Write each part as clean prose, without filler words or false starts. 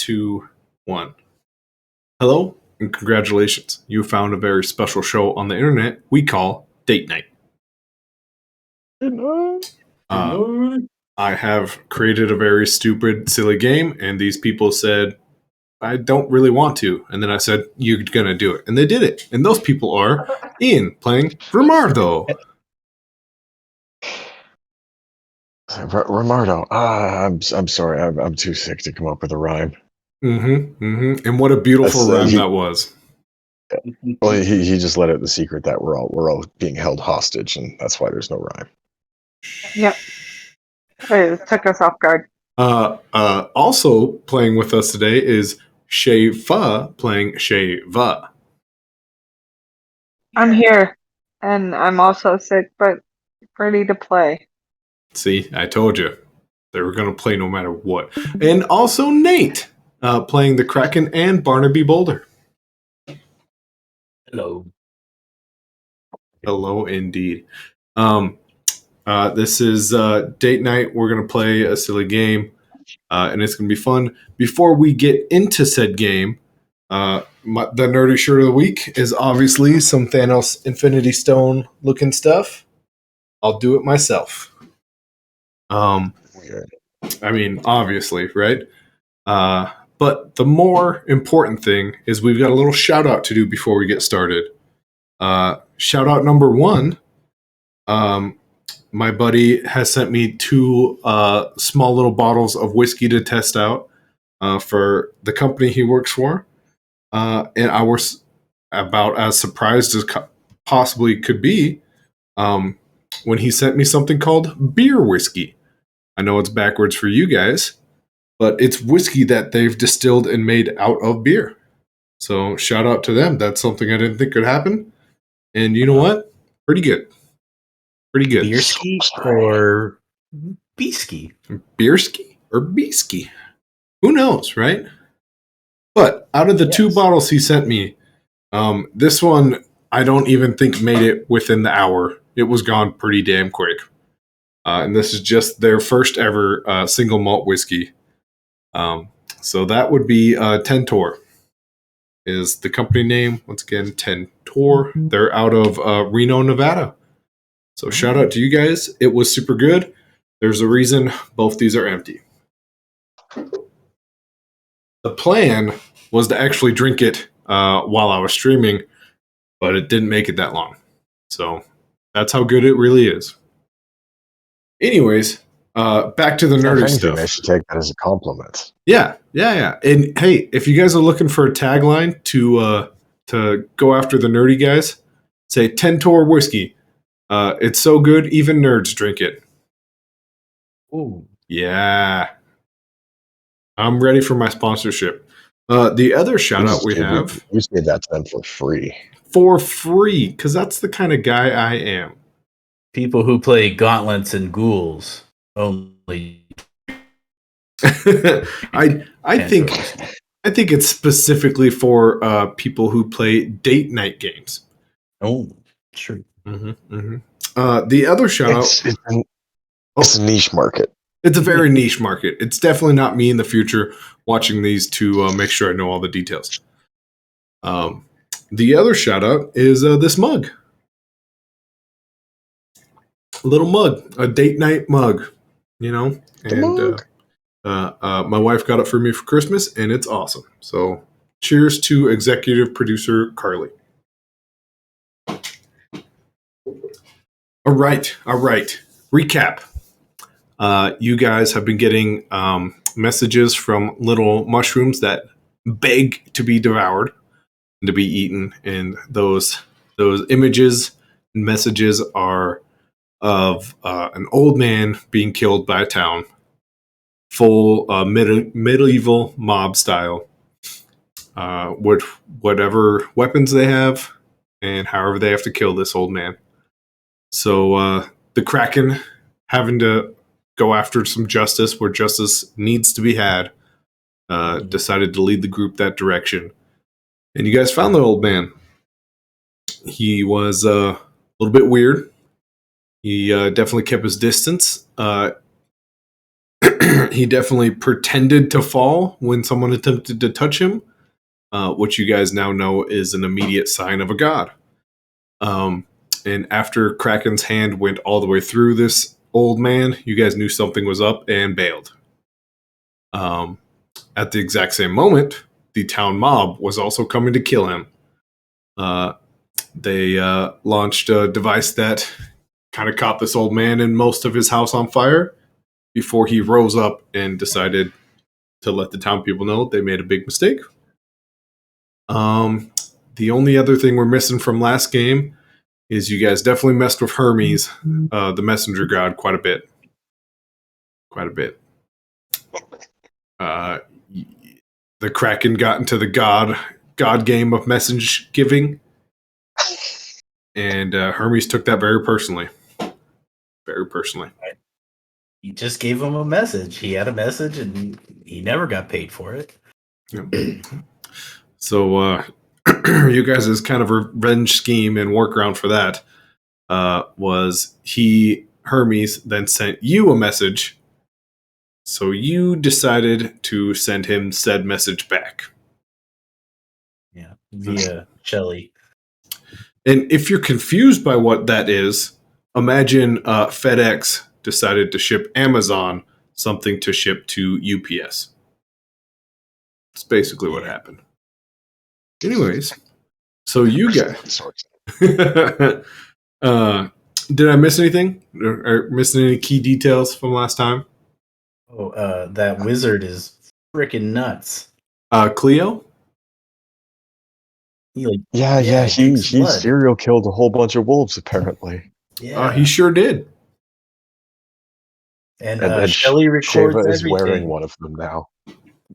2, 1. Hello and congratulations. You found a very special show on the internet we call Date Night. I have created a very stupid, silly game, and these people said, I don't really want to. And then I said, you're going to do it. And they did it. And those people are Ian playing Romardo. Romardo. I'm sorry. I'm too sick to come up with a rhyme. And what a beautiful rhyme that was. Well, he just let out the secret that we're all being held hostage, and that's why there's no rhyme. Yep. It took us off guard. Also playing with us today is Sheva playing Sheva. I'm here, and I'm also sick, but ready to play. See, I told you. They were going to play no matter what. And also Nate playing the Kraken and Barnaby Boulder. Hello. Hello, indeed. This is date night. We're going to play a silly game, and it's going to be fun. Before we get into said game, the nerdy shirt of the week is obviously some Thanos Infinity Stone looking stuff. I'll do it myself. I mean, obviously, right? But the more important thing is we've got a little shout out to do before we get started. Shout out number 1. My buddy has sent me 2 small little bottles of whiskey to test out for the company he works for. And I was about as surprised as possibly could be when he sent me something called beer whiskey. I know it's backwards for you guys, but it's whiskey that they've distilled and made out of beer. So shout out to them. That's something I didn't think could happen. And you know what? Pretty good. Pretty good. Beerski or Beesky? Beerski or Beesky? Who knows, right? But out of the 2 bottles he sent me, this one I don't even think made it within the hour. It was gone pretty damn quick. And this is just their first ever single malt whiskey. So that would be Tentor is the company name. Once again, Tentor. They're out of Reno, Nevada. So shout out to you guys. It was super good. There's a reason both these are empty. The plan was to actually drink it while I was streaming, but it didn't make it that long. So that's how good it really is. Anyways, back to the nerdy stuff. I should take that as a compliment. Yeah. And hey, if you guys are looking for a tagline to go after the nerdy guys, say Tentor whiskey. It's so good, even nerds drink it. Ooh. Yeah. I'm ready for my sponsorship. The other shout out we have. You said that to them for free. For free, because that's the kind of guy I am. People who play gauntlets and ghouls only. I think it's specifically for people who play date night games. Oh, true. The other shout out. It's a niche market. It's a very niche market. It's definitely not me in the future watching these to make sure I know all the details. The other shout out is this mug. A little mug, a date night mug, you know? And my wife got it for me for Christmas, and it's awesome. So cheers to executive producer Carly. All right. Recap. You guys have been getting messages from little mushrooms that beg to be devoured and to be eaten, and those images and messages are of an old man being killed by a town, full medieval mob style, with whatever weapons they have and however they have to kill this old man. So the Kraken, having to go after some justice where justice needs to be had, decided to lead the group that direction. And you guys found the old man. He was a little bit weird. He definitely kept his distance. he definitely pretended to fall when someone attempted to touch him, which you guys now know is an immediate sign of a god. And after Kraken's hand went all the way through this old man, you guys knew something was up and bailed. At the exact same moment, the town mob was also coming to kill him. They launched a device that kind of caught this old man and most of his house on fire before he rose up and decided to let the town people know they made a big mistake. The only other thing we're missing from last game is you guys definitely messed with Hermes, the messenger god, quite a bit. Quite a bit. The Kraken got into the god game of message giving, and Hermes took that very personally. Very personally. He just gave him a message. He had a message, and he never got paid for it. Yeah. So you guys' kind of revenge scheme and workaround for that was Hermes then sent you a message. So you decided to send him said message back. Yeah, via Shelley. And if you're confused by what that is, imagine FedEx decided to ship Amazon something to ship to UPS. It's basically what happened. Anyways, so you guys... did I miss anything? Or missing any key details from last time? Oh, that wizard is freaking nuts. Cleo? He drinks blood. serial killed a whole bunch of wolves, apparently. Yeah, He sure did. And Shelley records Sheva everything. is wearing one of them now.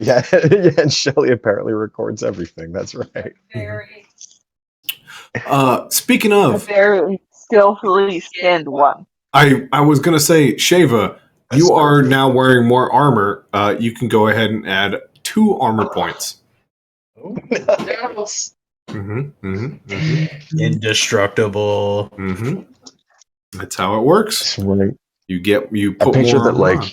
Yeah, and Shelley apparently records everything. That's right. Very, Speaking a of, very skillfully skinned one. I was going to say, Sheva, you are now wearing more armor. You can go ahead and add 2 armor points. Oh. Indestructible. That's how it works. You put more armor on.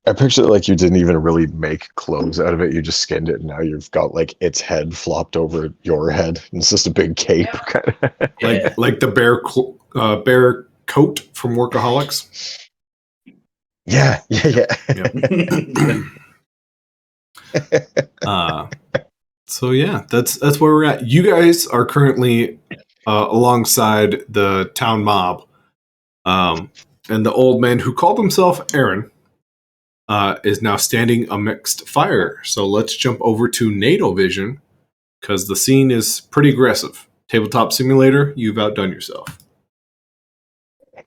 I picture that like you didn't even really make clothes out of it. You just skinned it, and now you've got like its head flopped over your head, and it's just a big cape, kind of. like the bear coat from Workaholics. Yeah. So yeah, that's where we're at. You guys are currently alongside the town mob, and the old man who called himself Aaron is now standing amidst fire. So let's jump over to NATO Vision because the scene is pretty aggressive. Tabletop Simulator, you've outdone yourself.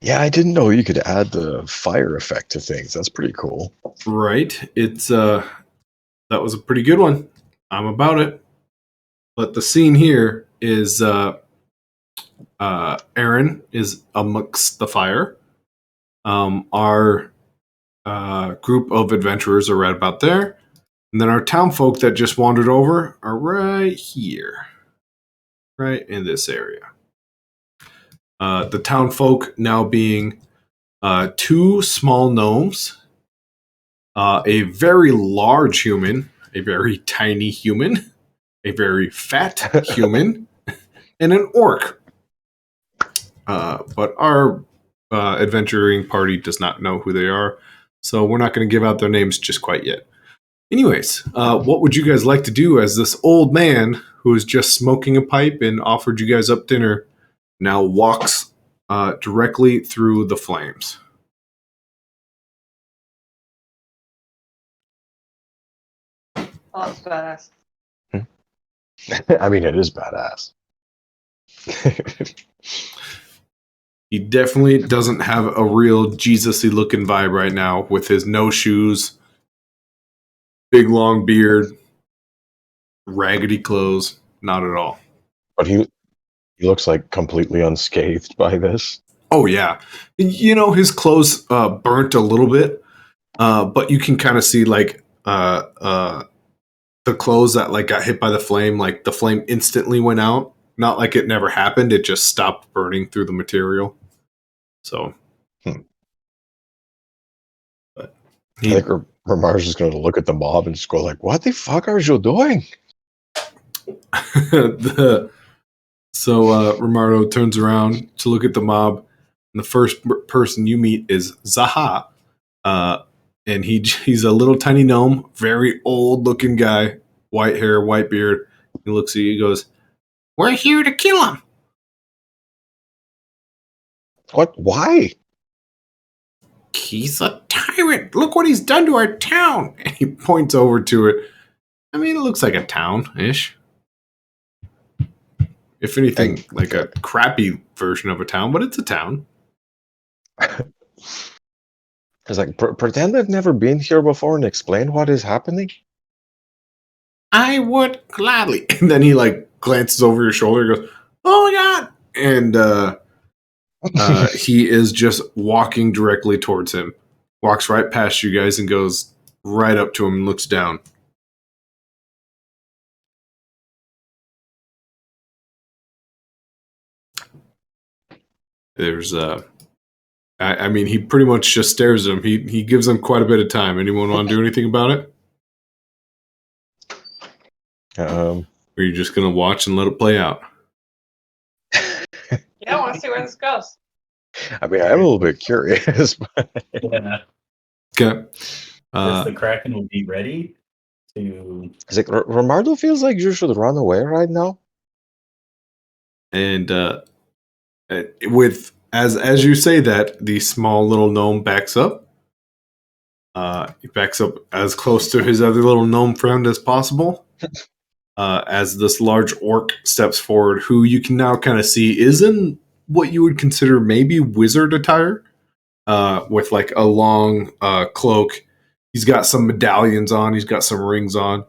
Yeah, I didn't know you could add the fire effect to things. That's pretty cool. Right. It's that was a pretty good one. I'm about it. But the scene here is Aaron is amongst the fire. Our group of adventurers are right about there. And then our town folk that just wandered over are right here. Right in this area. The town folk now being 2 small gnomes, a very large human, a very tiny human, a very fat human, and an orc. But our adventuring party does not know who they are, so we're not going to give out their names just quite yet. Anyways, what would you guys like to do as this old man who is just smoking a pipe and offered you guys up dinner now walks directly through the flames? Oh, that's badass. I mean, it is badass. He definitely doesn't have a real Jesus-y looking vibe right now with his no shoes, big long beard, raggedy clothes. Not at all. But he looks like completely unscathed by this. Oh, yeah. You know, his clothes burnt a little bit, but you can kind of see like the clothes that like got hit by the flame, like the flame instantly went out. Not like it never happened. It just stopped burning through the material. So, but I think Ramar's just going to look at the mob and just go like, "What the fuck are you doing?" So Romardo turns around to look at the mob, and the first person you meet is Zaha, and he's a little tiny gnome, very old looking guy, white hair, white beard. He looks at you, he goes, "We're here to kill him." What? Why? "He's a tyrant. Look what he's done to our town." And he points over to it. I mean, it looks like a town-ish. If anything, like a crappy version of a town, but it's a town. I was like, pretend I've never been here before and explain what is happening. "I would gladly." And then he glances over your shoulder and goes, "Oh my god!" And he is just walking directly towards him. Walks right past you guys and goes right up to him and looks down. There's I mean, he pretty much just stares at him. He gives them quite a bit of time. Anyone want to do anything about it? Or are you just gonna watch and let it play out? Yeah, I want to see where this goes. I mean, I'm a little bit curious. But Yeah. Okay. The Kraken will be ready to. it's like Romardo feels like you should run away right now. And with as you say that, the small little gnome backs up. He backs up as close to his other little gnome friend as possible. As this large orc steps forward, who you can now kind of see is in what you would consider maybe wizard attire, with like a long cloak. He's got some medallions on, he's got some rings on,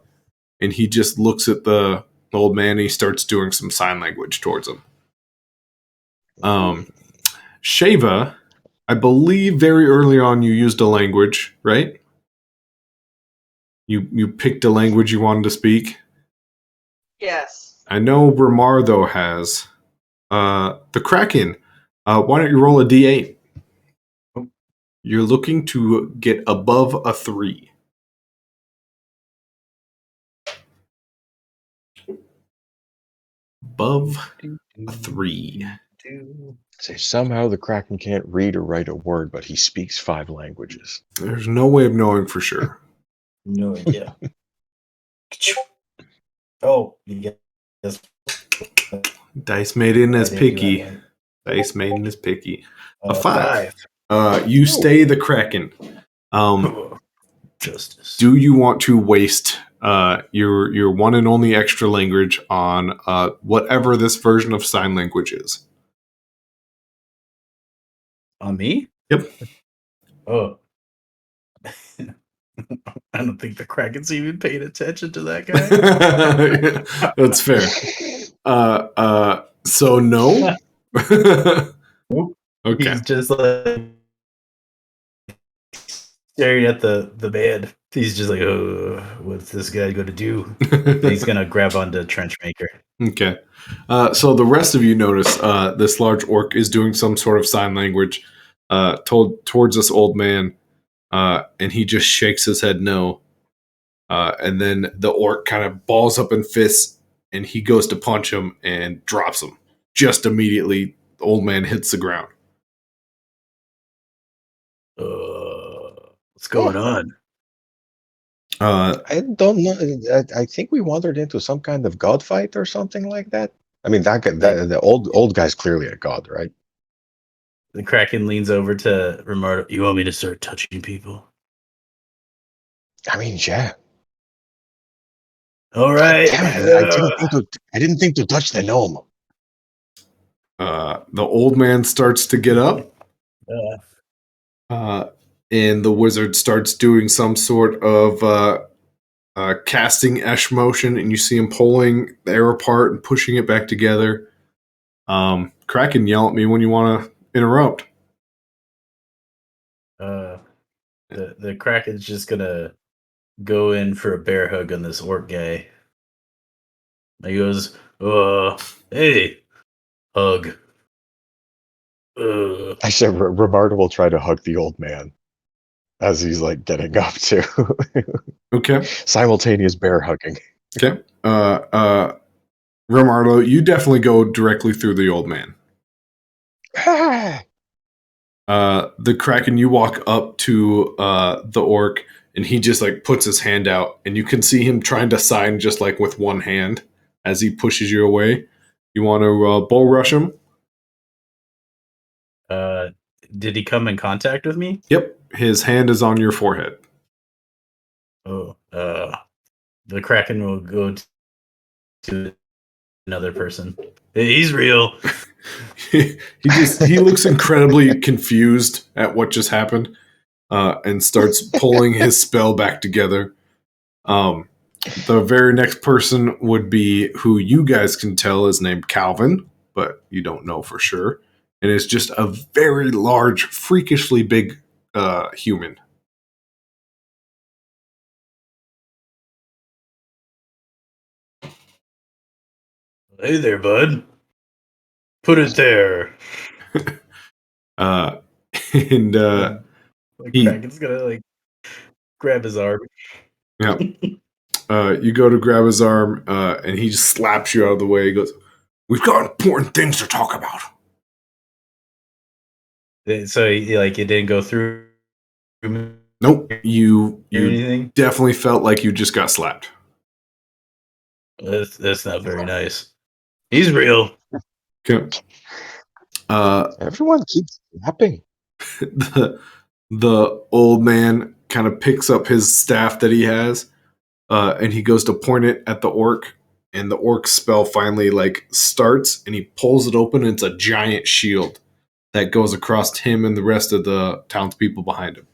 and he just looks at the old man and he starts doing some sign language towards him. Sheva, I believe very early on you used a language, right? You picked a language you wanted to speak. Yes. I know Ramar though has. The Kraken. Why don't you roll a d8? You're looking to get above a 3. Above a 3. Say somehow the Kraken can't read or write a word, but he speaks 5 languages. There's no way of knowing for sure. No idea. Oh, you guess. Dice Maiden is I didn't do picky. that Dice Maiden is picky. right. A 5. You stay the Kraken. Justice. Do you want to waste your one and only extra language on whatever this version of sign language is? On me? Yep. Oh. I don't think the Kraken's even paying attention to that guy. That's fair. So no. Nope. Okay. He's just like staring at the man. He's just like, oh, what's this guy going to do? He's going to grab onto Trenchmaker. Okay. So the rest of you notice this large orc is doing some sort of sign language towards this old man, and he just shakes his head no. And then the orc kind of balls up in fists, and he goes to punch him and drops him. Just immediately, the old man hits the ground. What's going on? I don't know. I think we wandered into some kind of god fight or something like that. I mean, the old guy's clearly a god, right? The Kraken leans over to Romardo. You want me to start touching people? I mean, yeah. All right. Damn it, I didn't think to touch the gnome. The old man starts to get up. And the wizard starts doing some sort of casting esh motion, and you see him pulling the air apart and pushing it back together. Kraken, yell at me when you want to interrupt. The Kraken's just gonna go in for a bear hug on this orc guy. He goes, hey, hug. I said Romardo will try to hug the old man. as he's like getting up to. Okay. Simultaneous bear hugging. Okay. Romardo, you definitely go directly through the old man. The Kraken, you walk up to the orc, and he just like puts his hand out, and you can see him trying to sign just like with one hand as he pushes you away. You want to bull rush him? Did he come in contact with me? Yep. His hand is on your forehead. Oh, the Kraken will go to another person. Hey, he's real. he looks incredibly confused at what just happened, and starts pulling his spell back together. The very next person would be who you guys can tell is named Calvin, but you don't know for sure. And it's just a very large, freakishly big human. Hey there, bud. Put it there. And Like he- Kraken's gonna like grab his arm. yeah, you go to grab his arm, and he just slaps you out of the way. He goes, "We've got important things to talk about." So it didn't go through Nope, you anything. definitely felt like you just got slapped. That's not very nice. He's real. Okay. Everyone keeps snapping. The old man kind of picks up his staff that he has, and he goes to point it at the orc, and the orc spell finally like starts, and he pulls it open, and it's a giant shield that goes across him and the rest of the townspeople behind him.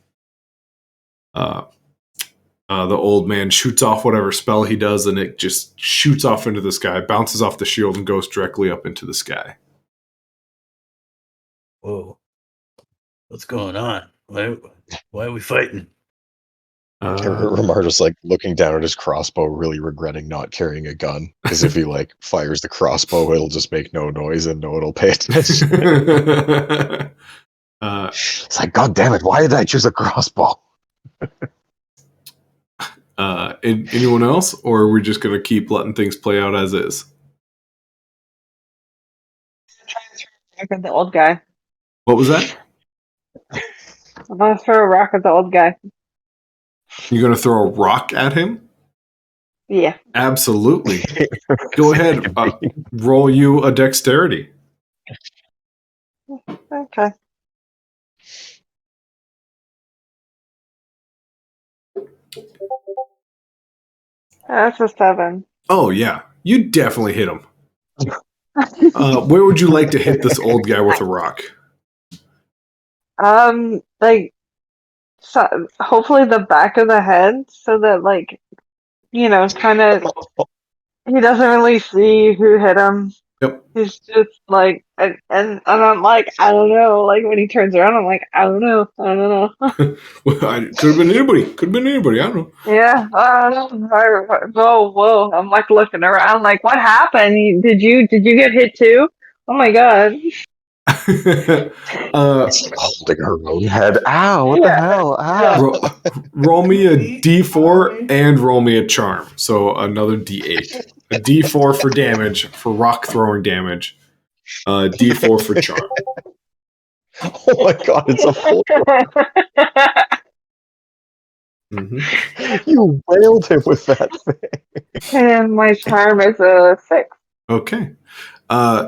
The old man shoots off whatever spell he does, and it just shoots off into the sky, bounces off the shield, and goes directly up into the sky. Whoa. What's going on? Why are we fighting? Romardo's like looking down at his crossbow, really regretting not carrying a gun. Because if he like fires the crossbow, it'll just make no noise and no one will pay attention. It's like, God damn it, why did I choose a crossbow? Anyone else, or are we just going to keep letting things play out as is? Rock at the old guy. What was that? I'm gonna throw a rock at the old guy. You're going to throw a rock at him? Yeah. Absolutely. Go ahead. Roll you a dexterity. Okay. That's a 7. Oh, yeah. You definitely hit him. Where would you like to hit this old guy with a rock? Like, so hopefully the back of the head, so that like, kind of he doesn't really see who hit him. Yep. He's just like, and I'm like, I don't know. Like when he turns around, I'm like, I don't know. Well, could have been anybody. Could have been anybody. I don't know. Yeah. Whoa. I'm like looking around, like, what happened? Did you get hit too? Oh my god. Holding her own head. Ow, what the hell? Ow. Roll me a d4 and roll me a charm. So another d8. A d4 for damage, for rock throwing damage. D4 for charm. Oh my god, it's a full. Mm-hmm. You wailed him with that thing. And my charm is a 6. Okay.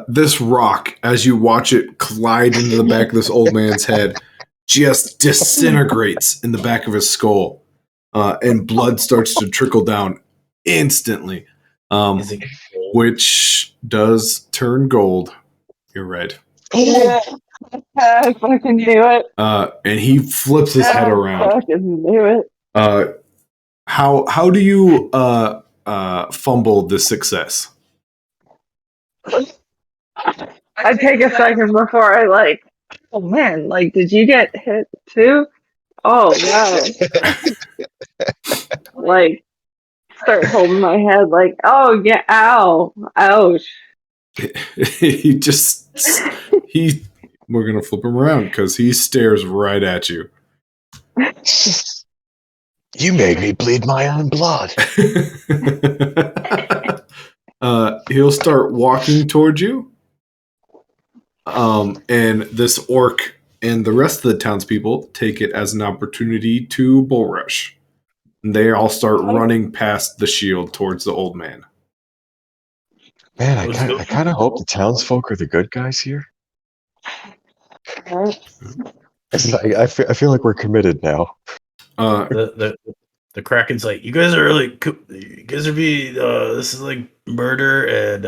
This rock, as you watch it collide into the back of this old man's head, just disintegrates in the back of his skull, and blood starts to trickle down instantly, which does turn gold. You're right. Yeah. I fucking knew it. And he flips his head around. I fucking knew it. How do you fumble this success? I take a second before I like, oh man, like, did you get hit too? Oh wow. Like, start holding my head like, oh yeah, ow, ouch. We're gonna flip him around because he stares right at you. You made me bleed my own blood. He'll start walking towards you. And this orc and the rest of the townspeople take it as an opportunity to bull rush. And they all start running past the shield towards the old man. Man, I kind of hope the townsfolk are the good guys here. I feel like we're committed now. The Kraken's like, you guys are really, you guys are be, this is like murder and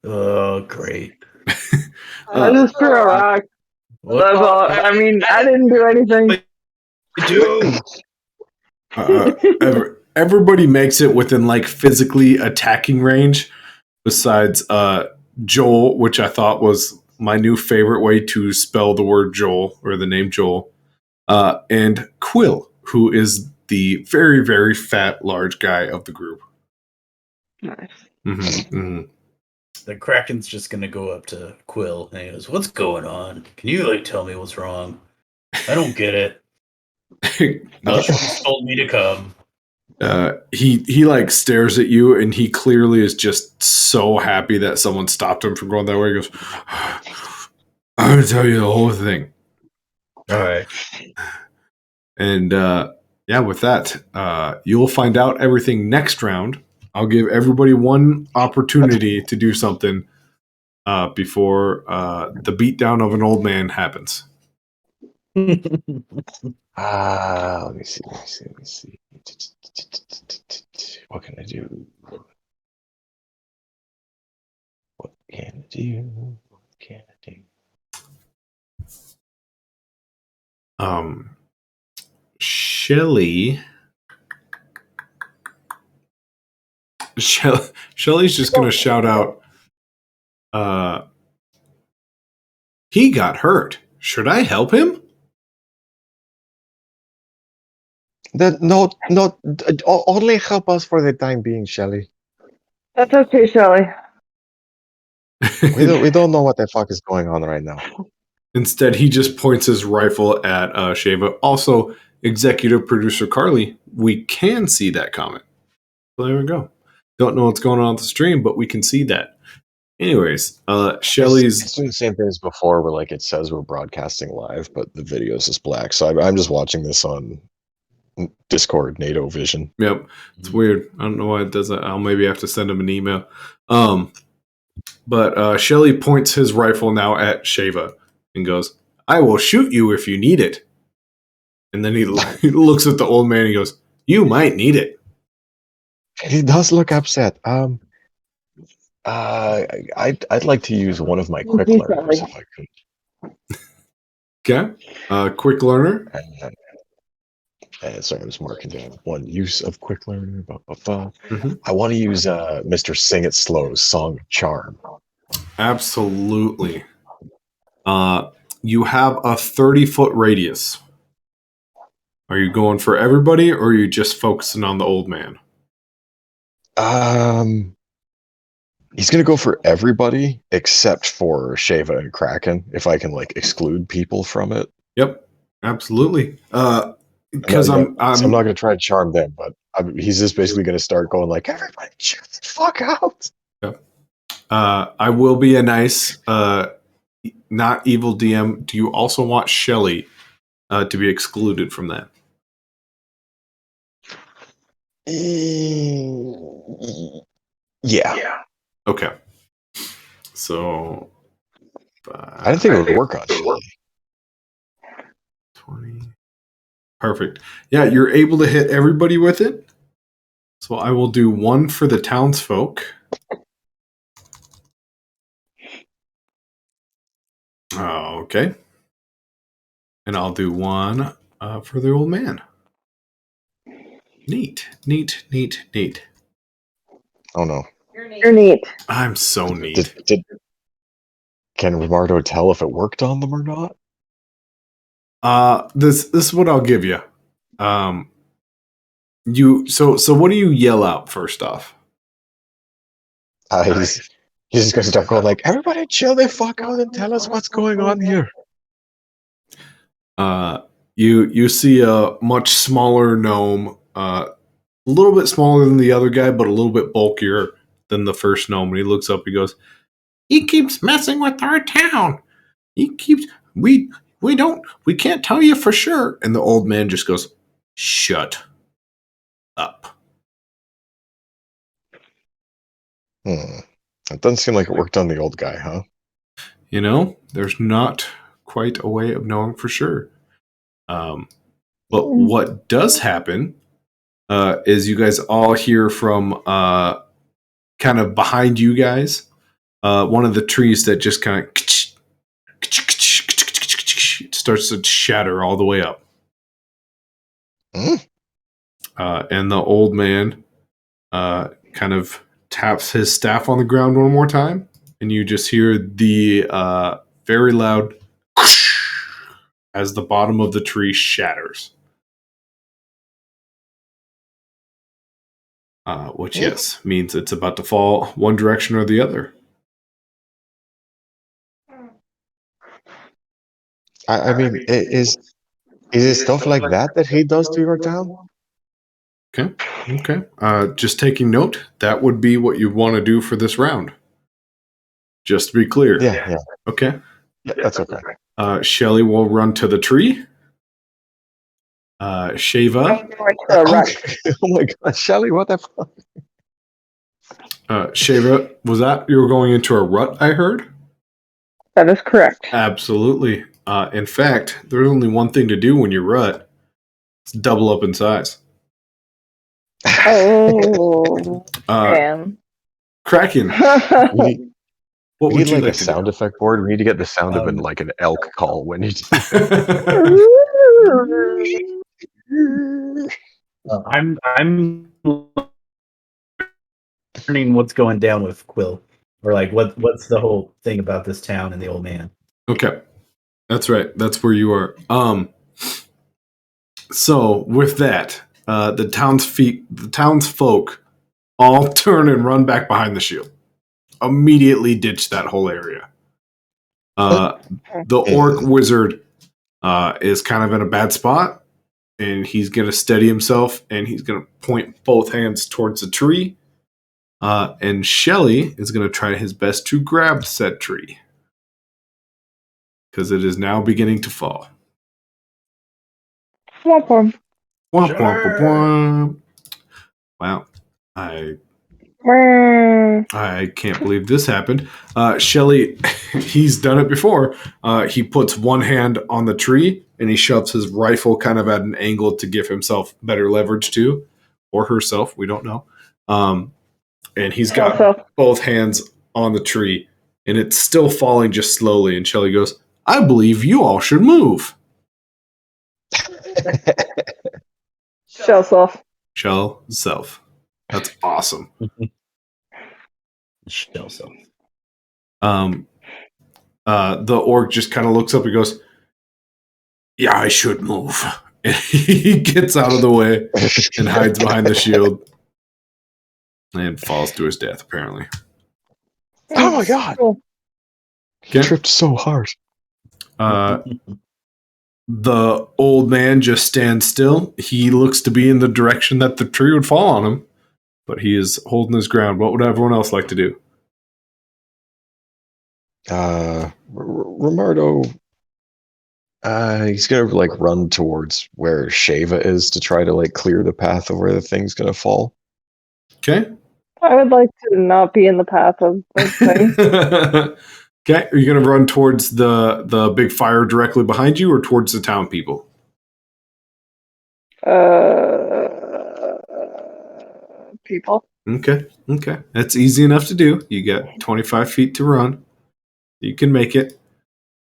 oh great. I just threw a rock. What That's all. I mean, I didn't do anything. do? Everybody makes it within like physically attacking range, besides Joel, which I thought was my new favorite way to spell the word Joel or the name Joel, and Quill, who is the very, very fat, large guy of the group. Nice. The Kraken's just gonna go up to Quill and he goes, "What's going on? Can you like tell me what's wrong? I don't get it. Mushrooms told me to come." He like stares at you, and he clearly is just so happy that someone stopped him from going that way. He goes, "I'm gonna tell you the whole thing." All right. And yeah, with that, you'll find out everything next round. I'll give everybody one opportunity to do something before the beatdown of an old man happens. Let me see. What can I do? What can I do? Shelly's just gonna shout out, he got hurt. Should I help him? No, only help us for the time being, Shelly. That's okay, Shelly. We don't know what the fuck is going on right now. Instead, he just points his rifle at Shava. Also, executive producer Carly, we can see that comment. So there we go. Don't know what's going on with the stream, but we can see that. Anyways, Shelly's... It's doing the same thing as before, where like it says we're broadcasting live, but the video is just black. So I'm just watching this on Discord, NATO Vision. Yep, it's weird. I don't know why it does that. I'll maybe have to send him an email. But Shelly points his rifle now at Shava and goes, "I will shoot you if you need it." And then he looks at the old man and he goes, "You might need it." He does look upset. I'd like to use one of my quick learners if I could. Okay, quick learner. Sorry, I was marking down one use of quick learner. I want to use Mr. Sing It Slow's Song of Charm. Absolutely. You have a 30-foot radius. Are you going for everybody, or are you just focusing on the old man? He's gonna go for everybody except for Shava and Kraken. If I can like exclude people from it. Yep, absolutely. Because I'm not gonna try to charm them, but he's just basically gonna start going like, "Everybody, chill the fuck out." Yep. I will be a nice, not evil DM. Do you also want Shelly to be excluded from that? Yeah. Okay. So I didn't think it would work on Shelly. 20. Perfect. Yeah, you're able to hit everybody with it. So I will do one for the townsfolk. Okay. And I'll do one for the old man. Neat. Oh no. You're neat. I'm so neat. Can Rimardo tell if it worked on them or not? This is what I'll give you. So what do you yell out first off? He's just gonna start going like, "Everybody chill the fuck out and tell us what's going on here." You see a much smaller gnome, a little bit smaller than the other guy, but a little bit bulkier than the first gnome. And he looks up, he goes, "He keeps messing with our town. He keeps we can't tell you for sure." And the old man just goes, "Shut up." It doesn't seem like it worked on the old guy, huh? You know, there's not quite a way of knowing for sure. But what does happen is you guys all hear from kind of behind you guys, one of the trees that just kind of starts to shatter all the way up. And the old man kind of taps his staff on the ground one more time, and you just hear the very loud as the bottom of the tree shatters. Which, yes, means it's about to fall one direction or the other. I mean, is it stuff like that he does to your town? Okay. Just taking note, that would be what you want to do for this round. Just to be clear. Yeah. Okay. Yeah, that's okay. Shelly will run to the tree. Shava. Oh my god, Shelly, what the fuck? Shava, was that you were going into a rut, I heard? That is correct. Absolutely. In fact, there's only one thing to do when you rut. It's double up in size. Oh, damn. Kraken. What would you like a to sound do? effect board? We need to get the sound of an elk call when you do. I'm learning what's going down with Quill, or like what's the whole thing about this town and the old man. Okay, that's right. That's where you are. So with that, the townsfolk all turn and run back behind the shield. Immediately ditch that whole area. The orc wizard is kind of in a bad spot, and he's going to steady himself, and he's going to point both hands towards the tree. And Shelly is going to try his best to grab said tree, because it is now beginning to fall. Womp womp. Womp, womp, womp, womp. Wow. I can't believe this happened. Shelly, he's done it before. He puts one hand on the tree and he shoves his rifle kind of at an angle to give himself better leverage to, or herself, we don't know. And he's got both hands on the tree and it's still falling just slowly. And Shelly goes, "I believe you all should move." Shell self. Shell self. That's awesome. Shell self. The orc just kind of looks up and goes, "Yeah, I should move." And he gets out of the way and hides behind the shield and falls to his death, apparently. Oh my god. He tripped so hard. The old man just stands still. He looks to be in the direction that the tree would fall on him, but he is holding his ground. What would everyone else like to do? Romardo, he's gonna run towards where Shava is to try to clear the path of where the thing's gonna fall. Okay. I would like to not be in the path of this thing. Okay, are you going to run towards the big fire directly behind you or towards the town people? People. Okay. That's easy enough to do. You got 25 feet to run. You can make it.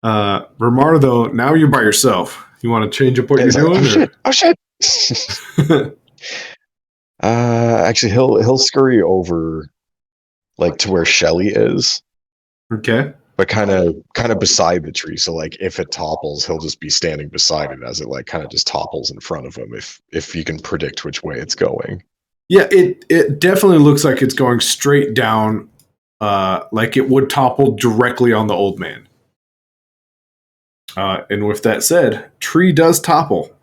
Ramar, though, now you're by yourself. You want to change up what you're doing? Oh shit! Actually, he'll scurry over, to where Shelly is. Okay. But kind of beside the tree, so if it topples, he'll just be standing beside it as it kind of just topples in front of him. If you can predict which way it's going. Yeah, it definitely looks like it's going straight down, like it would topple directly on the old man. And with that said, tree does topple.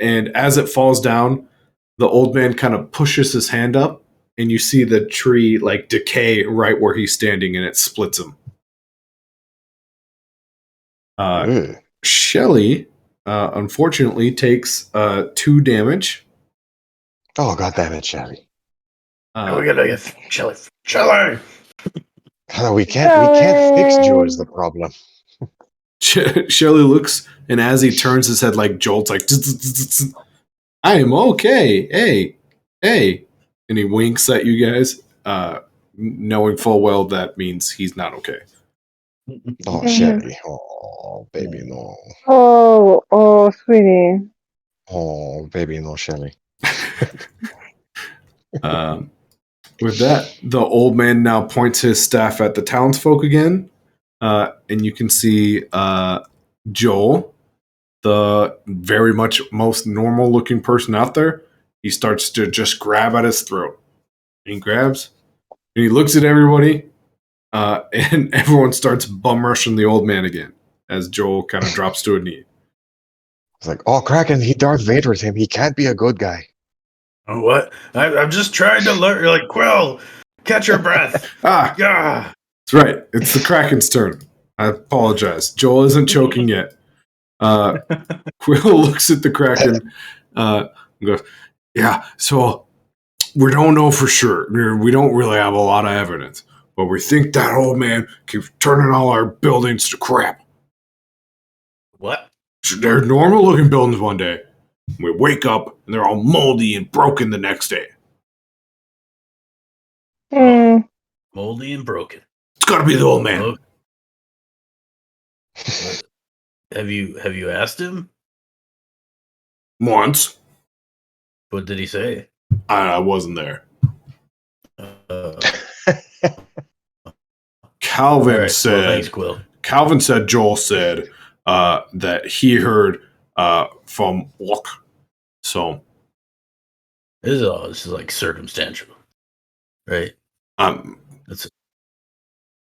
And as it falls down, the old man kind of pushes his hand up, and you see the tree like decay right where he's standing, and it splits him. Ugh. Shelly, unfortunately, takes 2 damage. Oh, god damn it, Shelly. we gotta get Shelly. We can't fix Joe is the problem. Shelly looks, and as he turns his head, like jolts, like I am okay. Hey, and he winks at you guys, knowing full well that means he's not okay. Oh, Shelly. Oh, baby, no. Oh, sweetie. Oh, baby, no, Shelly. With that, the old man now points his staff at the townsfolk again, and you can see Joel, the very much most normal looking person out there. He starts to just grab at his throat. And he grabs, and he looks at everybody, and everyone starts bum rushing the old man again as Joel kind of drops to a knee. It's like, oh, Kraken, he Darth Vader's him. He can't be a good guy. Oh, what? I'm just trying to learn. You're like, Quill, catch your breath. Ah, Yeah. that's right. It's the Kraken's turn. I apologize. Joel isn't choking yet. Quill looks at the Kraken and goes, yeah, so we don't know for sure. We don't really have a lot of evidence, but we think that old man keeps turning all our buildings to crap. What? They're normal looking buildings one day. We wake up and they're all moldy and broken the next day. Moldy and broken. It's gotta be the old man. Oh. Have you asked him? Once. What did he say? I wasn't there. Calvin right, said. Well, thanks, Quill. Calvin said. Joel said that he heard from Walk. So This is like circumstantial, right? I'm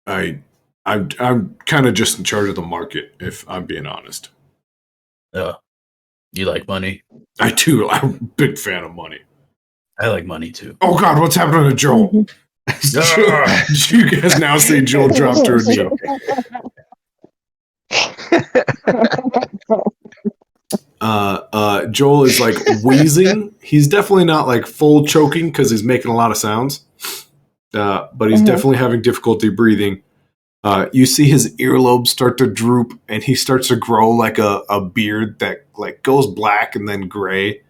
kind of just in charge of the market, if I'm being honest. You like money? I do. I'm a big fan of money. I like money too. Oh God, what's happening to Joel? You guys now see Joel drop to her knee. Joel is like wheezing. He's definitely not like full choking because he's making a lot of sounds, but he's definitely having difficulty breathing. You see his earlobes start to droop, and he starts to grow like a beard that like goes black and then gray.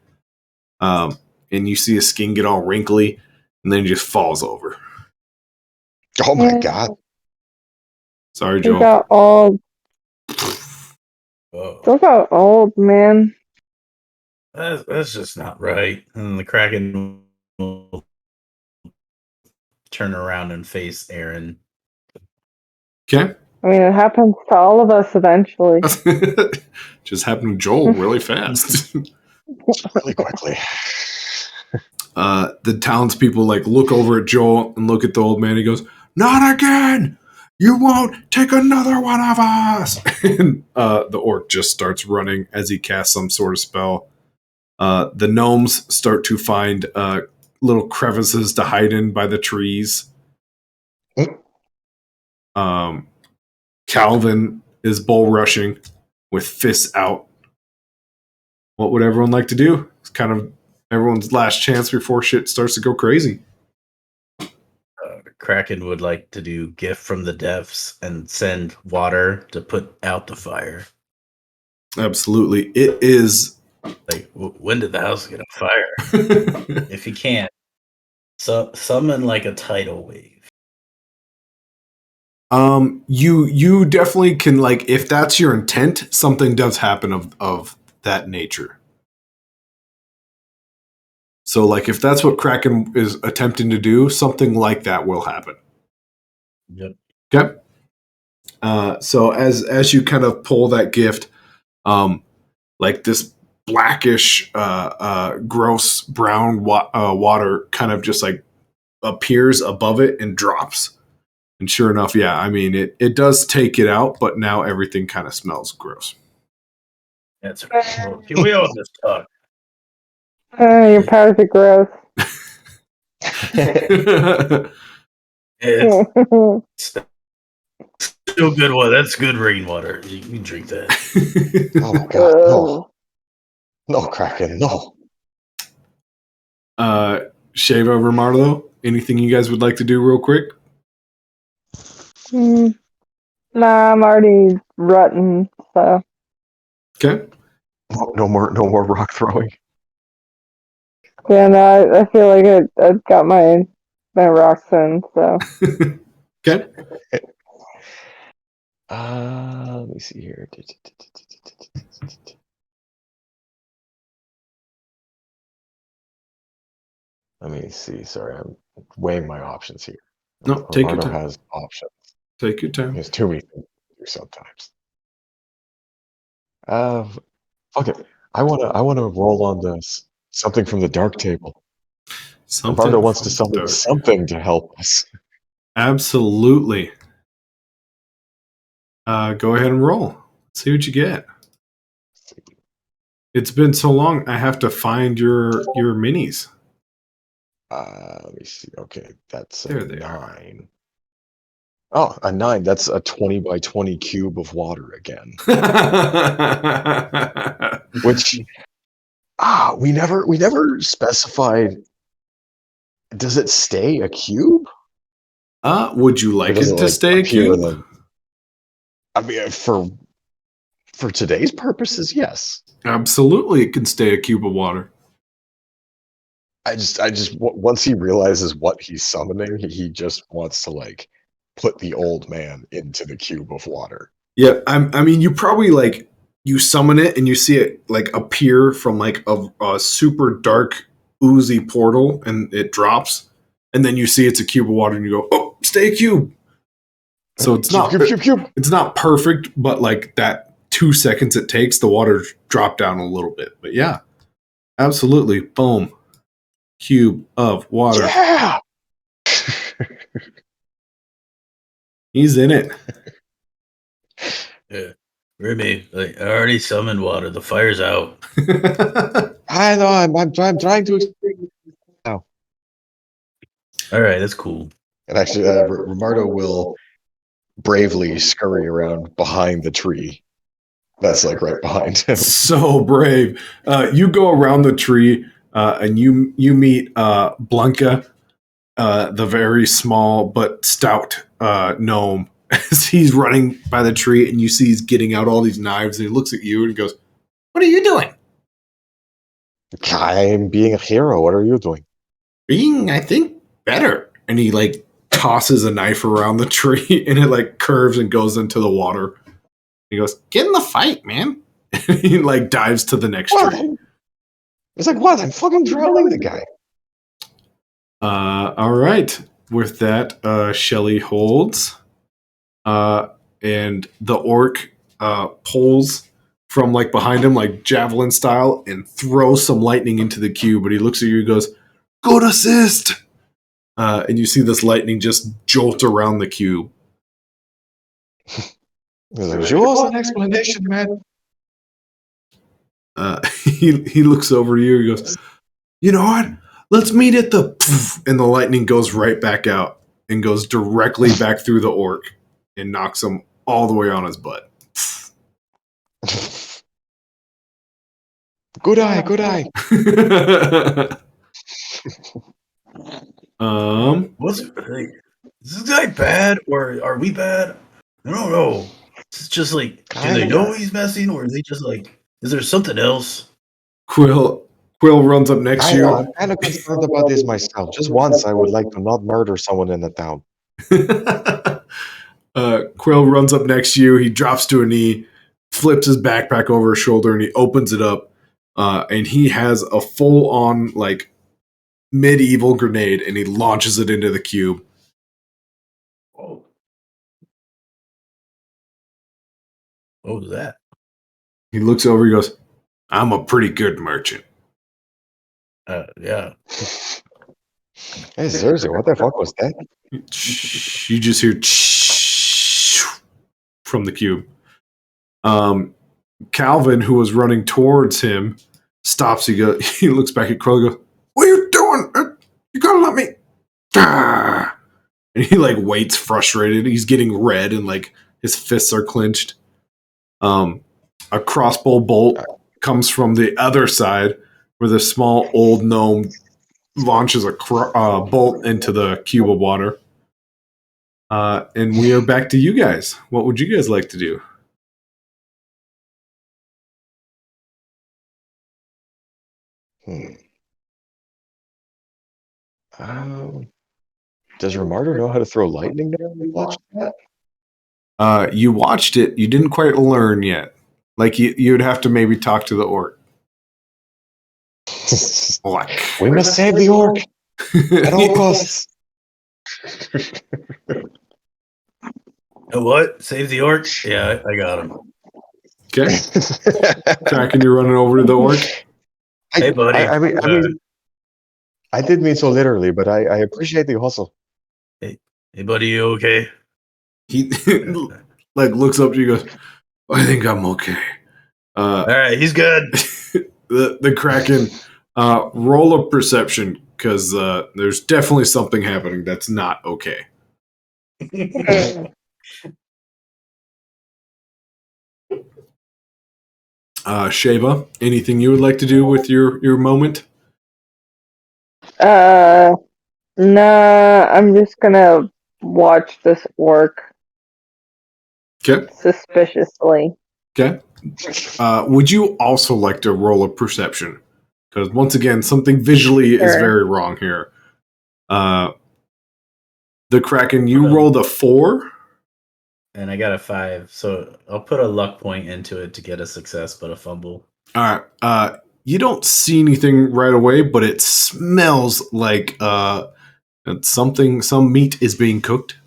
And you see his skin get all wrinkly, and then he just falls over. Oh my god. Sorry, He Joel. got old. Whoa. Still got old, man. That's just not right. And the Kraken will turn around and face Aaron. Okay. I mean, it happens to all of us eventually. Just happened to Joel really fast. Really quickly. The townspeople like look over at Joel and look at the old man. He goes, "Not again! You won't take another one of us!" And the orc just starts running as he casts some sort of spell. The gnomes start to find little crevices to hide in by the trees. Calvin is bull rushing with fists out. What would everyone like to do? It's kind of everyone's last chance before shit starts to go crazy. Kraken would like to do gift from the depths and send water to put out the fire. Absolutely. It is. Like, when did the house get on fire? If you can't, summon like a tidal wave. You definitely can, like, if that's your intent, something does happen of that nature. So, like, if that's what Kraken is attempting to do, something like that will happen. Yep. Okay. So as you kind of pull that gift, like this blackish, gross brown water kind of just like appears above it and drops. And sure enough, yeah, I mean, it does take it out, but now everything kind of smells gross. That's right. Well, can we all just talk? Your powers are gross. It's still good one. That's good rainwater. You can drink that. Oh my god, no. No, Kraken, no. Shave over Marlo, anything you guys would like to do real quick? Nah, I'm already rutting, so. Okay. No more rock throwing. Yeah, no, I feel like I've got my rocks in, so. Okay. Let me see here. Let me see. Sorry, I'm weighing my options here. No, take your Romardo time. has options. Take your time. There's too many things to do sometimes. Okay. I wanna roll on this something from the dark table. Something Romardo wants to from summon dark. something to help us. Absolutely. Go ahead and roll. See what you get. It's been so long. I have to find your minis. Let me see. Okay, that's a There they 9. Oh, a 9. That's a 20 by 20 cube of water again. Which we never specified. Does it stay a cube? Would you like does it to like, stay a appear cube? then- I mean, for today's purposes, yes. Absolutely, it can stay a cube of water. I just once he realizes what he's summoning, he just wants to like put the old man into the cube of water. Yeah, I mean, you probably like you summon it and you see it like appear from like a super dark oozy portal, and it drops, and then you see it's a cube of water, and you go, "Oh, stay a cube." So it's not Cube. it's not perfect, but like that 2 seconds it takes, the water drop down a little bit. But yeah, absolutely, boom, cube of water. Yeah. He's in it. Yeah. Remy, like, I already summoned water. The fire's out. I know. I'm trying to explain now. All right, that's cool. And actually, Romardo will bravely scurry around behind the tree. That's like right behind him. So brave. You go around the tree, and you meet Blanca, the very small but stout gnome, as he's running by the tree, and you see he's getting out all these knives, and he looks at you and goes, "What are you doing?" I'm being a hero. What are you doing? Being, I think, better. And he like tosses a knife around the tree, and it like curves and goes into the water. He goes, "Get in the fight, man!" And he like dives to the next tree. It's like, what? I'm fucking drowning the guy. All right. With that, Shelly holds, and the orc pulls from like behind him, like javelin style, and throws some lightning into the cube. But he looks at you and goes, "Good assist!" And you see this lightning just jolt around the cube. He's like, show us an explanation, man. He looks over to you. He goes, "You know what? Let's meet at the," and the lightning goes right back out and goes directly back through the orc and knocks him all the way on his butt. Good eye. What's like, is this guy bad or are we bad? I don't know. It's just like, do they know he's messing, or is they just like, is there something else? Quill runs up next to I'm you. kind of concerned about this myself. Just once, I would like to not murder someone in the town. Quill runs up next to you. He drops to a knee, flips his backpack over his shoulder, and he opens it up. And he has a full-on like medieval grenade, and he launches it into the cube. Oh, what was that? He looks over. He goes, "I'm a pretty good merchant." Yeah. Hey, seriously, what the fuck was that? You just hear from the cube. Calvin, who was running towards him, stops. He looks back at Quill and goes, "What are you doing? You gotta let me." Ah! And he like waits frustrated. He's getting red and like his fists are clenched. A crossbow bolt comes from the other side where the small old gnome launches a bolt into the cube of water. And we are back to you guys. What would you guys like to do? Does Romardo know how to throw lightning down? Watch that. You watched it. You didn't quite learn yet. Like you'd have to maybe talk to the orc. We must save the orc at all costs. What? Save the orc? Yeah, I got him. Okay. Kraken, you're running over to the orc. Hey, buddy. I mean, I did mean so literally, but I appreciate the hustle. Hey, buddy, you okay? He like looks up to you and goes, "I think I'm okay." All right, he's good. the Kraken, roll a perception because there's definitely something happening that's not okay. Sheva, anything you would like to do with your moment? Nah, I'm just gonna watch this orc Okay. suspiciously. Okay. Would you also like to roll a perception? Because once again, something visually is Sure. very wrong here. The Kraken, you rolled a 4. And I got a 5, so I'll put a luck point into it to get a success, but a fumble. All right. You don't see anything right away, but it smells like some meat is being cooked.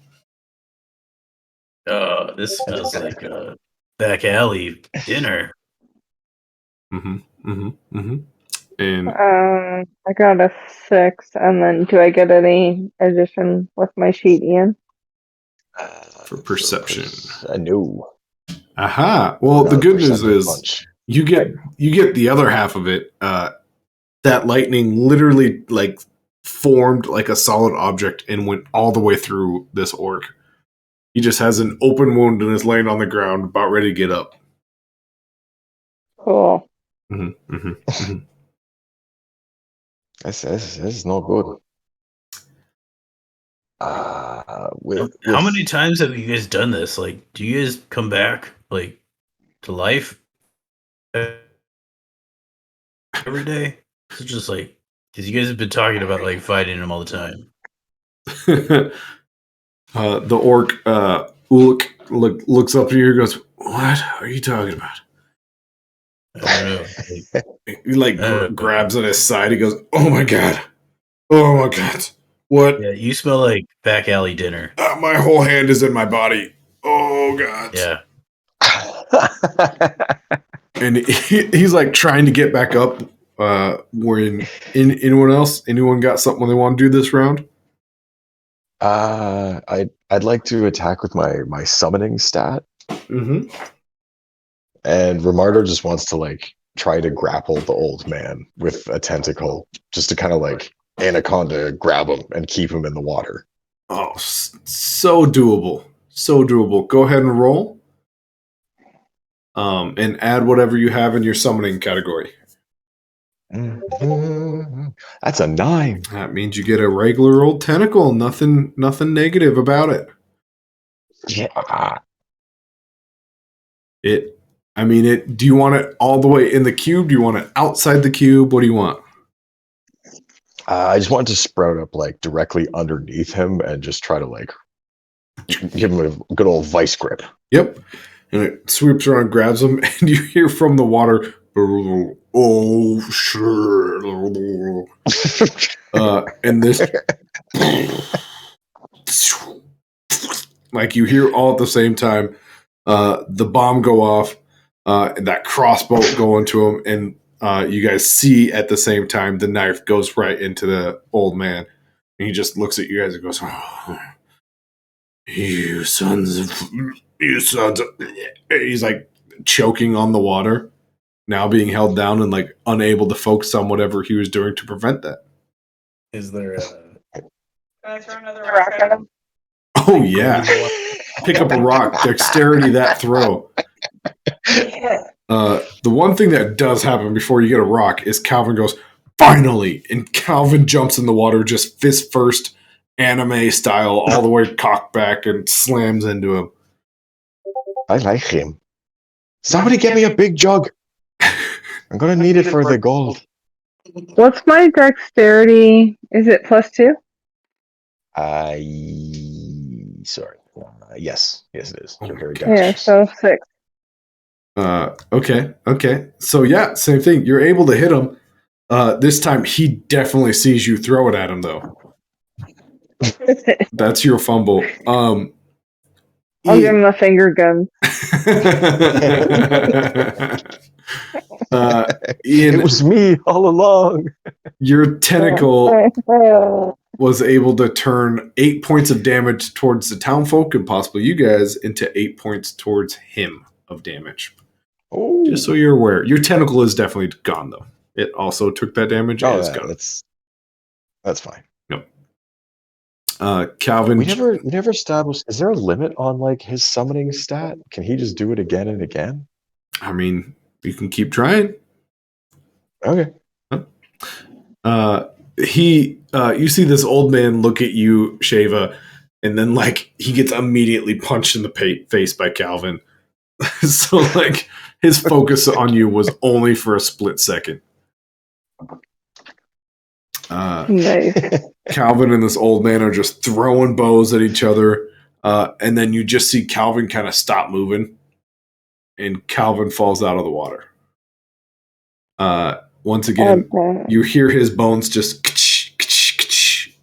This smells like a back alley dinner. And I got a 6, and then do I get any addition with my sheet, Ian? for perception. No. Aha. Well, the good news is you get the other half of it. That lightning literally like formed like a solid object and went all the way through this orc. He just has an open wound and is laying on the ground, about ready to get up. Cool. This is not good. How many times have you guys done this? Like, do you guys come back like to life every day? It's just like because you guys have been talking about like fighting him all the time. The orc Uluk looks up to you and goes, "What are you talking about?" I don't know. He grabs at his side. He goes, "Oh my god! Oh my god! What? Yeah, you smell like back alley dinner. My whole hand is in my body. Oh god!" Yeah. And he's like trying to get back up. When anyone got something they want to do this round? I'd like to attack with my summoning stat. Mm-hmm. And Romardo just wants to like try to grapple the old man with a tentacle, just to kind of like anaconda grab him and keep him in the water. Oh, so doable. So doable. Go ahead and roll. And add whatever you have in your summoning category. That's a 9. That means you get a regular old tentacle. Nothing negative about it. Yeah. Do you want it all the way in the cube? Do you want it outside the cube? What do you want? I just want to sprout up like directly underneath him and just try to like give him a good old vice grip. Yep. And it sweeps around, grabs him, and you hear from the water, "Oh, sure." And this, like you hear all at the same time, the bomb go off, and that crossbow go into him, and you guys see at the same time the knife goes right into the old man. And he just looks at you guys and goes, oh, you sons of... He's like choking on the water, now being held down and like unable to focus on whatever he was doing to prevent that. Is there a... Can I throw another rock at him? Oh, yeah. Pick up a rock. Dexterity that throw. The one thing that does happen before you get a rock is Calvin goes, finally! And Calvin jumps in the water just fist first, anime style, all the way cocked back and slams into him. I like him. Somebody get me a big jug. I'm gonna need it for the gold. What's my dexterity? Is it +2? Sorry. Yes, it is. You're very Yeah, dexterous. so 6. Okay. So yeah, same thing. You're able to hit him. This time he definitely sees you throw it at him though. That's your fumble. I'll give him a finger gun. Ian, It was me all along. your tentacle was able to turn 8 points of damage towards the townfolk and possibly you guys into 8 points towards him of damage. Oh, Just so you're aware. Your tentacle is definitely gone though. It also took that damage and is gone. That's fine. Calvin, We never established. Is there a limit on like his summoning stat? Can he just do it again and again? I mean, you can keep trying. Okay. You see this old man look at you, Shava, and then like he gets immediately punched in the face by Calvin. So like his focus on you was only for a split second. Nice. Calvin and this old man are just throwing bows at each other, and then you just see Calvin kind of stop moving, and Calvin falls out of the water. Once again, you hear his bones just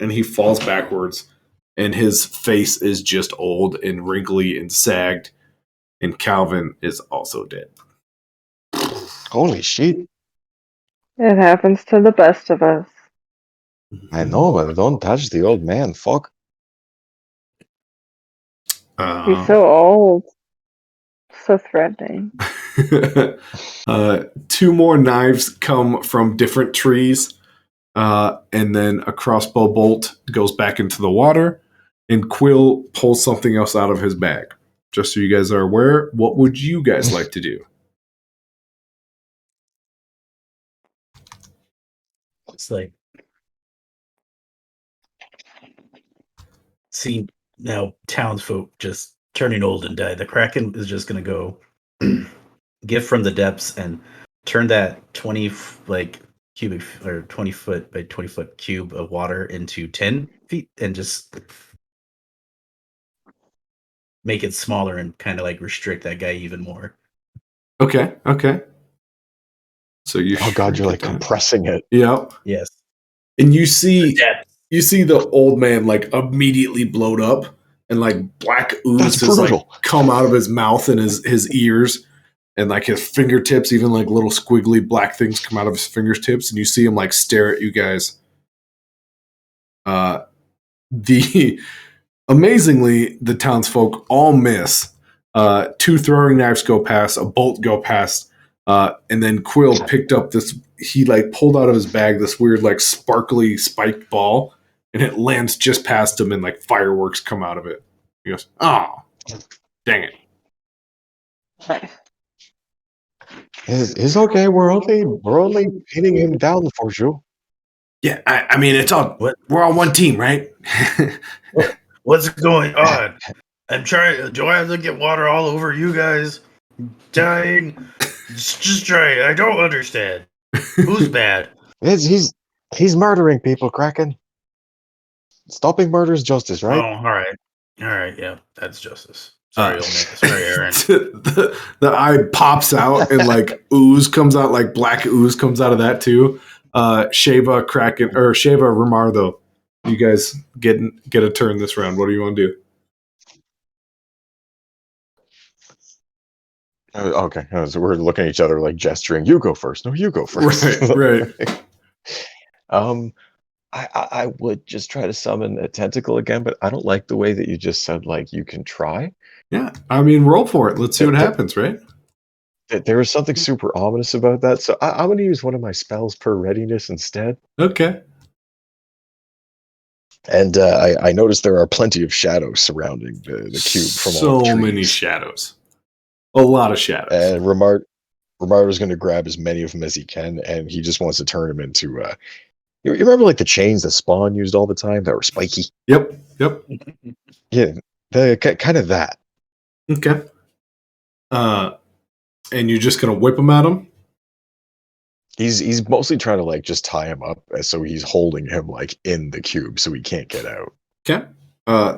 and he falls backwards, and his face is just old and wrinkly and sagged, and Calvin is also dead. Holy shit! It happens to the best of us. I know, but don't touch the old man. Fuck. He's so old. So threatening. 2 more knives come from different trees, and then a crossbow bolt goes back into the water, and Quill pulls something else out of his bag. Just so you guys are aware, what would you guys like to do? It's like, see now townsfolk just turning old and die. The Kraken is just gonna go gift from the depths and turn that 20 cubic or 20 foot by 20 foot cube of water into 10 feet and just make it smaller and kind of like restrict that guy even more. Okay. So you. Oh god, you're like compressing it. Yeah. Yes. And you see the old man like immediately blowed up, and like black ooze has like come out of his mouth and his ears, and like his fingertips, even like little squiggly black things come out of his fingertips, and you see him like stare at you guys. Amazingly, the townsfolk all miss. 2 throwing knives go past, a bolt go past, and then Quill picked up this. He like pulled out of his bag this weird like sparkly spiked ball, and it lands just past him, and like fireworks come out of it. He goes, "Oh, dang it!" It's okay. We're only hitting him down for you. Yeah, I mean, it's all we're on one team, right? What's going on? I'm trying. Do I have to get water all over you guys? Dying? Just try. I don't understand. Who's bad? He's murdering people, Kraken. Stopping murder is justice, right? Oh, all right. Yeah, that's justice. Sorry, Aaron. the eye pops out and like ooze comes out, like black ooze comes out of that too. Shava, Kraken, or Shava, Ramar, though. You guys get a turn this round. What do you want to do? Okay, so we're looking at each other like gesturing. You go first. No, you go first. Right. I would just try to summon a tentacle again, but I don't like the way that you just said, like, you can try. Yeah, I mean, roll for it. Let's see what happens, right? There was something super ominous about that, so I'm going to use one of my spells per readiness instead. Okay. And I noticed there are plenty of shadows surrounding the cube from all the So trees. many shadows. A lot of shadows. And Romardo's going to grab as many of them as he can, and he just wants to turn them into... you remember, like, the chains that Spawn used all the time that were spiky? Yep. Yeah, kind of that. Okay. And you're just gonna whip them at him? He's mostly trying to, like, just tie him up, so he's holding him, like, in the cube so he can't get out. Okay.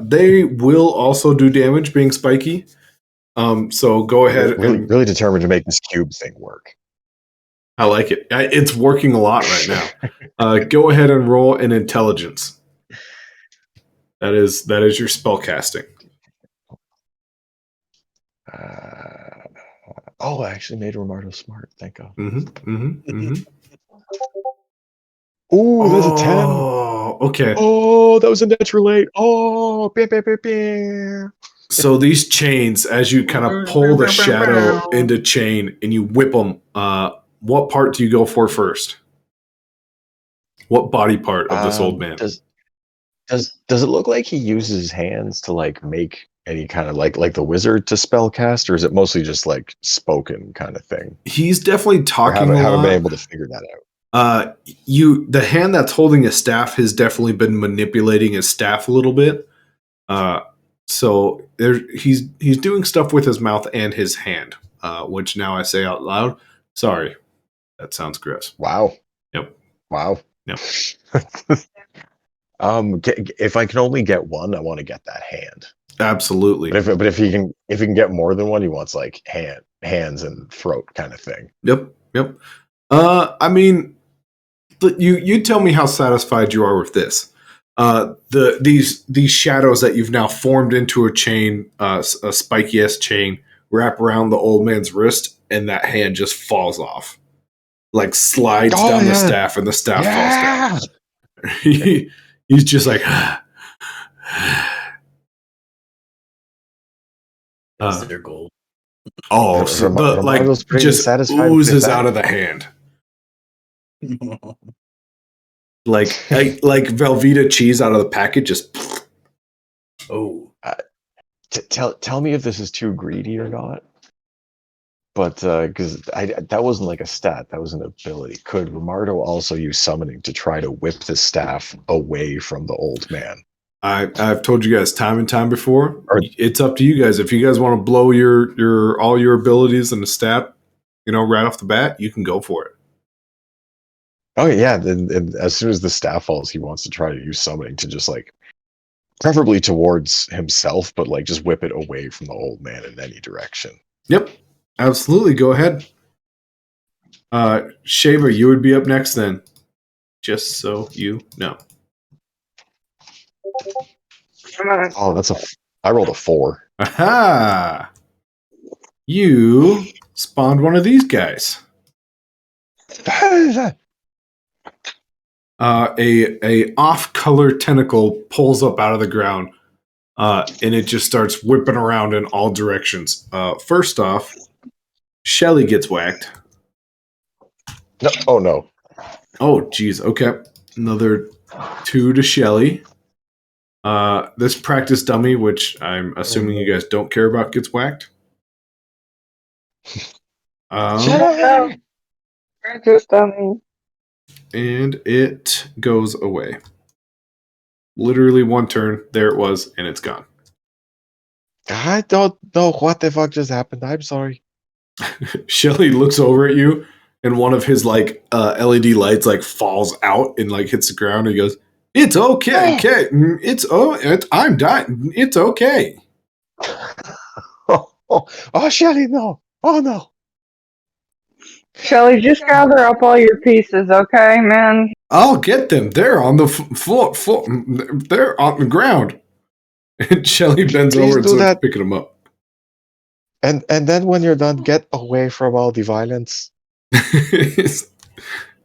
They will also do damage being spiky. So go ahead. Really determined to make this cube thing work. I like it. It's working a lot right now. Go ahead and roll an intelligence. That is your spell casting. I actually made Romardo smart. Thank God. Ooh, that's a 10. Oh, okay. Oh, that was a natural 8. Oh, bam. So these chains, as you kind of pull the shadow into chain and you whip them, what part do you go for first? What body part of this old man? Does it look like he uses his hands to, like, make any kind of like the wizard to spell cast, or is it mostly just like spoken kind of thing? He's definitely talking a lot. Haven't been able to figure that out. The hand that's holding his staff has definitely been manipulating his staff a little bit. So he's doing stuff with his mouth and his hand, which now I say out loud. Sorry, that sounds gross. Wow. Yep. Wow. Yep. If I can only get one, I want to get that hand. Absolutely. But if he can get more than one, he wants like hands and throat kind of thing. Yep. I mean, you tell me how satisfied you are with this. These shadows that you've now formed into a chain, a spiky ass chain, wrap around the old man's wrist, and that hand just falls off, like slides down the staff, and the staff falls down. He's just like. That's their goal. Oh, so just oozes out of the hand. like Velveeta cheese out of the packet, just. Oh. Tell me if this is too greedy or not. But because that wasn't like a stat, that was an ability. Could Romardo also use summoning to try to whip the staff away from the old man? I've told you guys time and time before. It's up to you guys. If you guys want to blow your all your abilities in a stat, right off the bat, you can go for it. Oh yeah, and as soon as the staff falls, he wants to try to use summoning to just like, preferably towards himself, but like just whip it away from the old man in any direction. Yep, absolutely. Go ahead. Shaver, you would be up next then. Just so you know. Oh, I rolled a 4. Aha! You spawned one of these guys. A off-color tentacle pulls up out of the ground, and it just starts whipping around in all directions. First off, Shelly gets whacked. No, oh no. Oh, geez. Okay. Another 2 to Shelly. This practice dummy, which I'm assuming you guys don't care about, gets whacked. Practice dummy. And it goes away. Literally one turn. There it was, and it's gone. I don't know what the fuck just happened. I'm sorry. Shelly looks over at you, and one of his like LED lights like falls out and like hits the ground. And he goes, "It's okay, okay. I'm dying. It's okay." Oh, Shelly, no. Oh no. Shelly, just gather up all your pieces, okay, man? I'll get them. They're on the floor. They're on the ground. And Shelly bends over and starts picking them up. And then when you're done, get away from all the violence.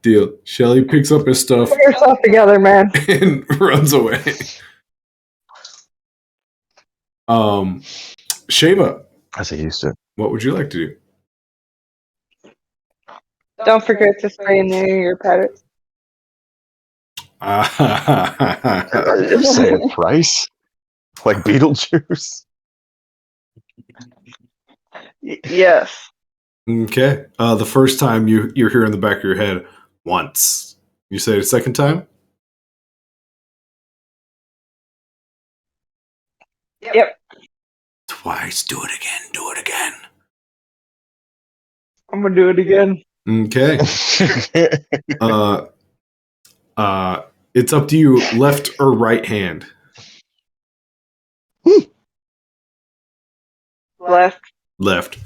Deal. Shelly picks up his stuff Put yourself together, man. and runs away. Shava, As I used to. what would you like to do? Don't forget to spray and neuter your pet. Say a price? Like Beetlejuice? Yes. Okay. The first time you're here in the back of your head once. You say it a second time? Yep. Twice. Do it again. Do it again. I'm gonna do it again. Okay. It's up to you, left or right hand. Left. Left.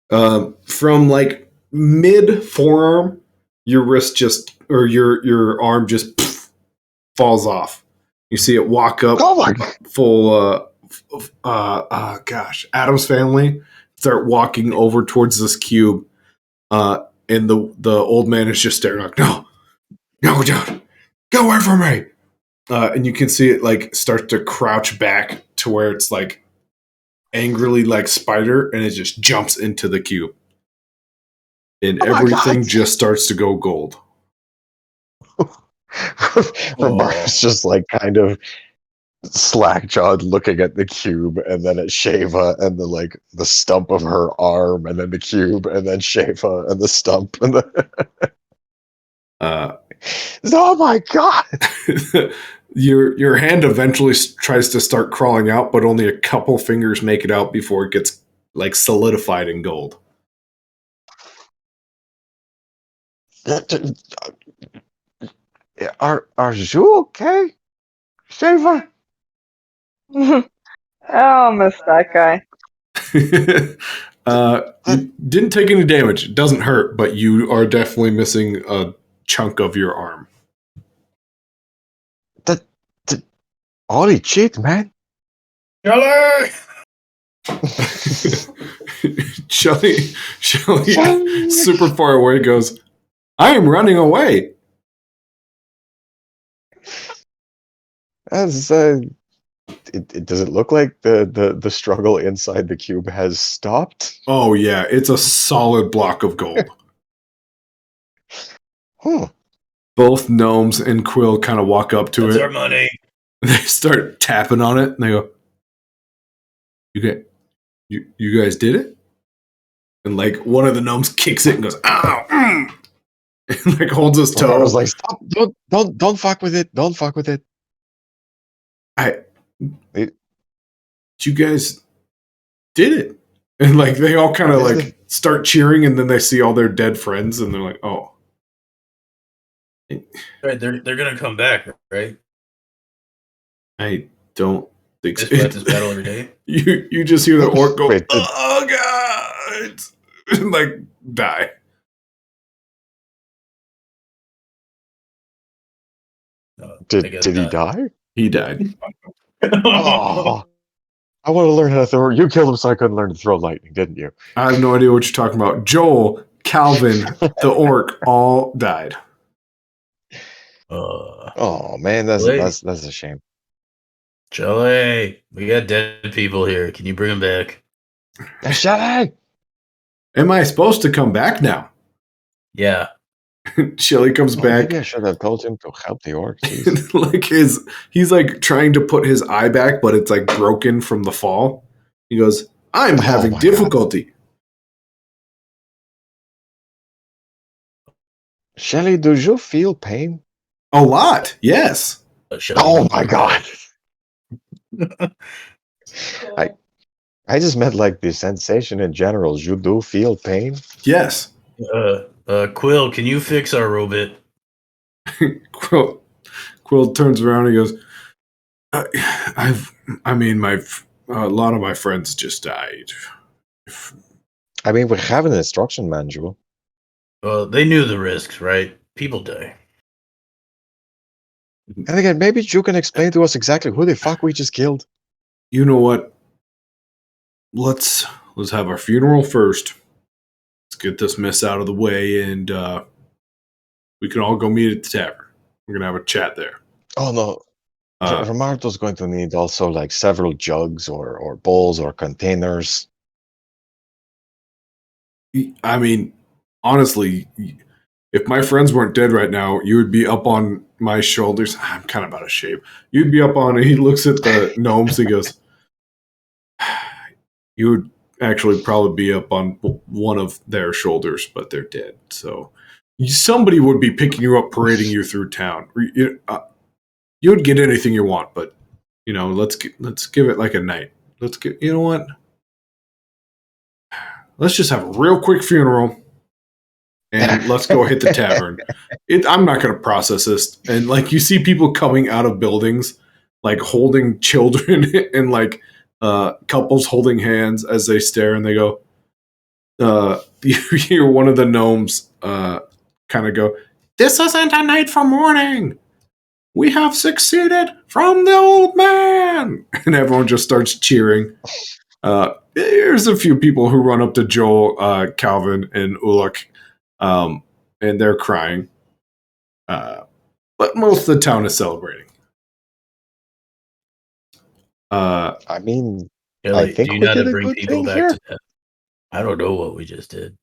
From like mid forearm, your wrist just or your arm just falls off. You see it walk up Oh my God. full Adam's family start walking over towards this cube. And the old man is just staring like, no, don't, get away from me. And you can see it like start to crouch back to where it's like angrily like spider, and it just jumps into the cube. And Oh my everything God. just starts to go gold. Romar's just like kind of slack-jawed looking at the cube and then at Shava and the stump of her arm and then the cube and then Shava and the stump and the oh my God. Your hand eventually tries to start crawling out, but only a couple fingers make it out before it gets like solidified in gold. Are you okay, Shava? I'll miss that guy. You didn't take any damage. It doesn't hurt, but you are definitely missing a chunk of your arm. Holy shit, man. Shelly! Shelly, super far away, goes, I am running away. As does it look like the struggle inside the cube has stopped? Oh, yeah, it's a solid block of gold. Huh. Both Gnomes and Quill kind of walk up to That's it. our money. They start tapping on it, and they go, You guys did it? And like one of the gnomes kicks it and goes, ow, and like holds his toe. I was like, stop! Don't fuck with it! Don't fuck with it! You guys did it. And like they all kind of like start cheering, and then they see all their dead friends, and they're like, oh. Right, they're gonna come back, right? I don't think so. Just fight this battle every day. You just hear the orc go, Wait, oh god, and like die. Did he die? He died. Oh, I want to learn how to throw. You killed him so I couldn't learn to throw lightning, didn't you? I have no idea what you're talking about. Joel, Calvin, the orc all died. Oh man, that's a shame. Shelly, we got dead people here. Can you bring them back? Shelly! Am I supposed to come back now? Yeah. Shelly comes back. Maybe I should have told him to help the orcs. Like he's like trying to put his eye back, but it's like broken from the fall. He goes, I'm having my difficulty. Shelly, do you feel pain? A lot, yes. Oh my god. I just meant like the sensation in general. You do feel pain? Yes. Quill, can you fix our robot? Quill turns around and goes, a lot of my friends just died. I mean, we have an instruction manual. Well, they knew the risks, right? People die. And again, maybe you can explain to us exactly who the fuck we just killed. You know what? Let's have our funeral first. Let's get this mess out of the way, and We can all go meet at the tavern. We're gonna have a chat there. Oh no, Romardo's going to need also like several jugs or bowls or containers. I mean, honestly, if my friends weren't dead right now, you would be up on my shoulders. I'm kind of out of shape. You'd be up on. He looks at the gnomes. He goes, "You would actually probably be up on one of their shoulders, but they're dead. So somebody would be picking you up, parading you through town. You would get anything you want, but let's give it like a night. Let's get. You know what? Let's just have a real quick funeral." And let's go hit the tavern. I'm not going to process this. And like you see people coming out of buildings, like holding children and like couples holding hands as they stare, and they go. You hear one of the gnomes kind of go, "This isn't a night for mourning. We have succeeded from the old man," and everyone just starts cheering. There's a few people who run up to Joel, Calvin, and Uluk. And they're crying. But most of the town is celebrating. I mean, Yeah, I think do you we know how did to a bring good people thing back here. to death? I don't know what we just did.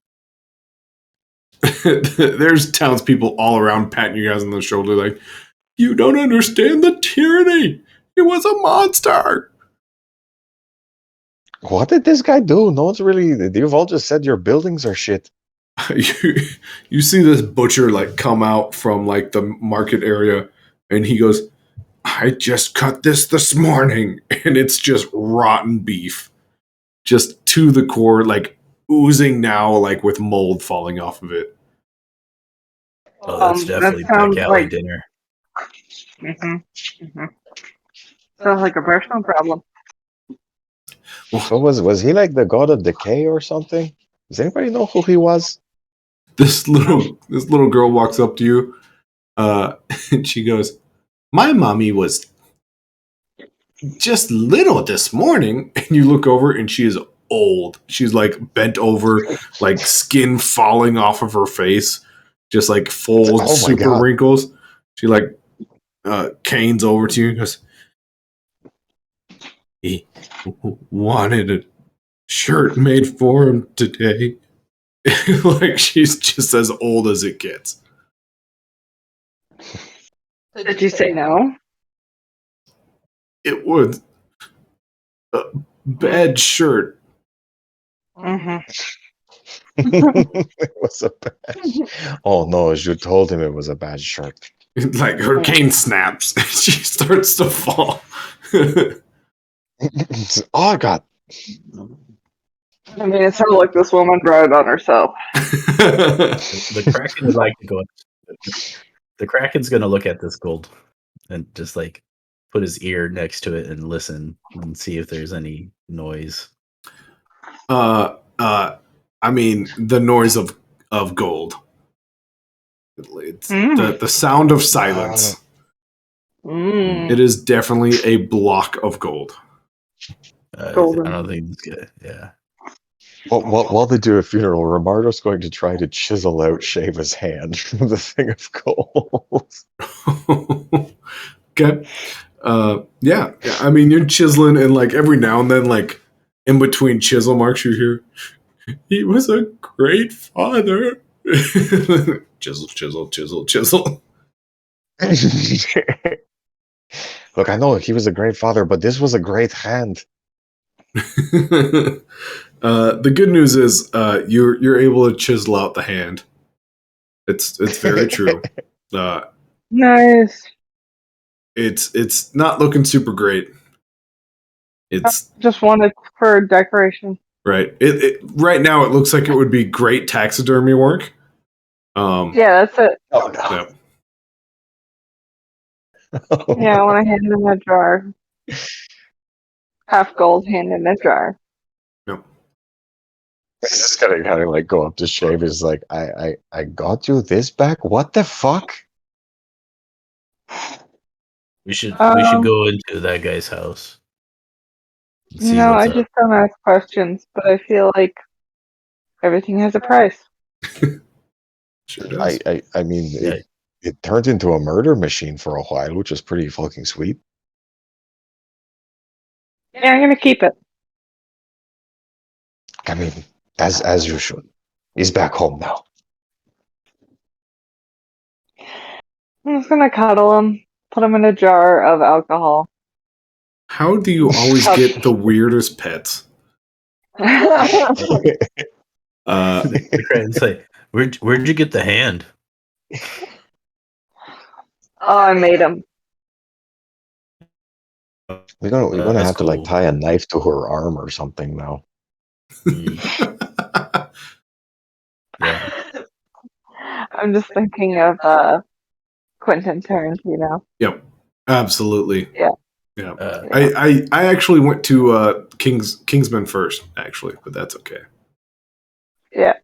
There's townspeople all around patting you guys on the shoulder like, "You don't understand the tyranny. He was a monster." What did this guy do? No one's really. You've all just said your buildings are shit. You see this butcher like come out from like the market area, and he goes, "I just cut this morning," and it's just rotten beef, just to the core, like oozing now, like with mold falling off of it. Oh, that's definitely that sounds back alley like dinner. sounds like a personal problem. So was he like the god of decay or something? Does anybody know who he was? This little girl walks up to you, and she goes, "My mommy was just little this morning," and you look over, and she is old. She's like bent over, like skin falling off of her face, just like full Oh my super God. wrinkles. She like canes over to you and goes, "He wanted a shirt made for him today." Like she's just as old as it gets. Did you say no? It was a bad shirt. Mm-hmm. It was a bad. Oh no! You told him it was a bad shirt. Like her cane snaps. She starts to fall. Oh God! I mean, it sounded like this woman brought it on herself. The Kraken would like to go. The Kraken's gonna look at this gold and just like put his ear next to it and listen and see if there's any noise. I mean, the noise of gold. It's the sound of silence. It is definitely a block of gold. Golden. I don't think it's good. Yeah. While they do a funeral, Romardo's going to try to chisel out Sheva's hand from the thing of gold. Okay. Yeah. I mean, you're chiseling, and like every now and then, like in between chisel marks, you hear, "He was a great father." Chisel, chisel, chisel, chisel. Look, I know he was a great father, but this was a great hand. The good news is you're able to chisel out the hand. It's very true. Nice. It's not looking super great. It's Just wanted for decoration. right. It right now it looks like it would be great taxidermy work. Yeah, that's it. Oh no! Yeah. Yeah, I want to hand in a jar. Half gold, hand in a jar. Yep. He's just gonna kind of like go up to Shave. He's like, I got you this back. What the fuck? We should Um, go into that guy's house. and see No, what's I up. just don't ask questions, but I feel like everything has a price. Sure does. I mean, Yeah. it turned into a murder machine for a while, which was pretty fucking sweet. Yeah, I'm gonna keep it. I mean, as you should. He's back home now. I'm just gonna cuddle him, put him in a jar of alcohol. How do you always get the weirdest pets? The Kraken's like, where'd you get the hand? Oh, I made him. We're gonna That's have to like cool. tie a knife to her arm or something now. Yeah. I'm just thinking of Quentin Tarantino. Yep, absolutely. Yeah. Yeah. Uh, I actually went to Kingsman first, actually, but that's okay. Yeah.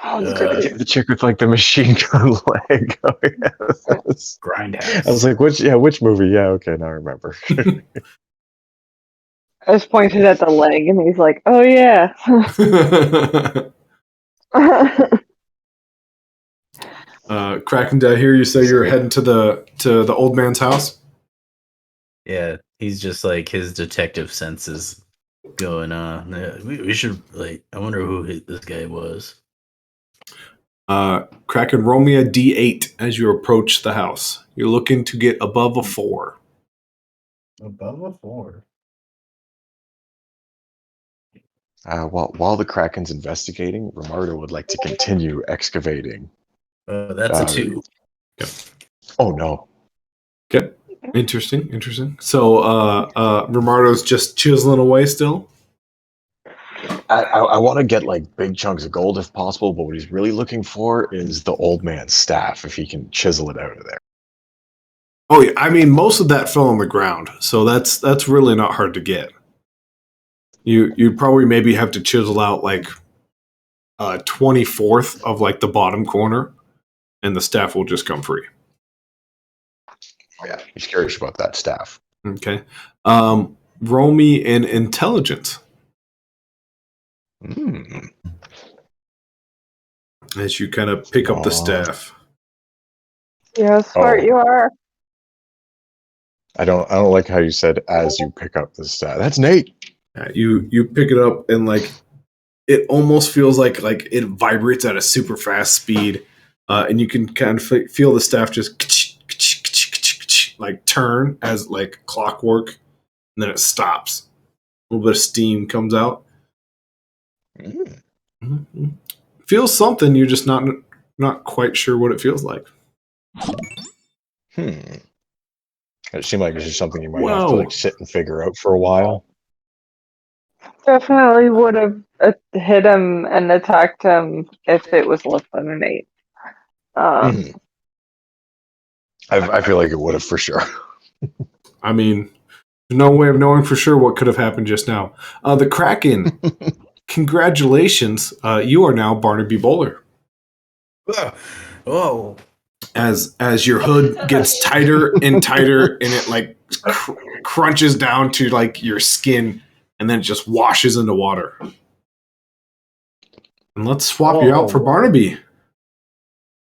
The chick with like the machine gun leg. Oh, yes. Grindhouse. I was like, which movie? Yeah, okay, now I remember. I just pointed at the leg, and he's like, "Oh yeah." Kraken, did I hear you say you're heading to the old man's house? Yeah, he's just like his detective senses going on. We should like. I wonder who this guy was. Kraken, roll me a d8 as you approach the house. You're looking to get above a 4. Above a 4. While the Kraken's investigating, Romardo would like to continue excavating. That's a 2. Oh no. Okay. Interesting. So Romardo's just chiseling away still? I want to get like big chunks of gold if possible, but what he's really looking for is the old man's staff, if he can chisel it out of there. Oh yeah, I mean most of that fell on the ground, so that's really not hard to get. You probably maybe have to chisel out like 24th of like the bottom corner, and the staff will just come free. Oh, yeah, he's curious about that staff. Okay. Roll me an intelligence as you kind of pick up the staff. Yeah, how smart you are. I don't like how you said as you pick up the staff. That's Nate. You pick it up and like it almost feels like it vibrates at a super fast speed, and you can kind of feel the staff just like turn as like clockwork, and then it stops. A little bit of steam comes out. Mm-hmm. Feels something. You're just not quite sure what it feels like. It seemed like it's just something you might have to like sit and figure out for a while. Definitely would have hit him and attacked him if it was less than an 8. I feel like it would have for sure. I mean, there's no way of knowing for sure what could have happened just now. The Kraken, congratulations. You are now Barnaby Bowler. Oh. As your hood gets tighter and tighter, and it like crunches down to like your skin, and then it just washes into water. And let's swap you out for Barnaby.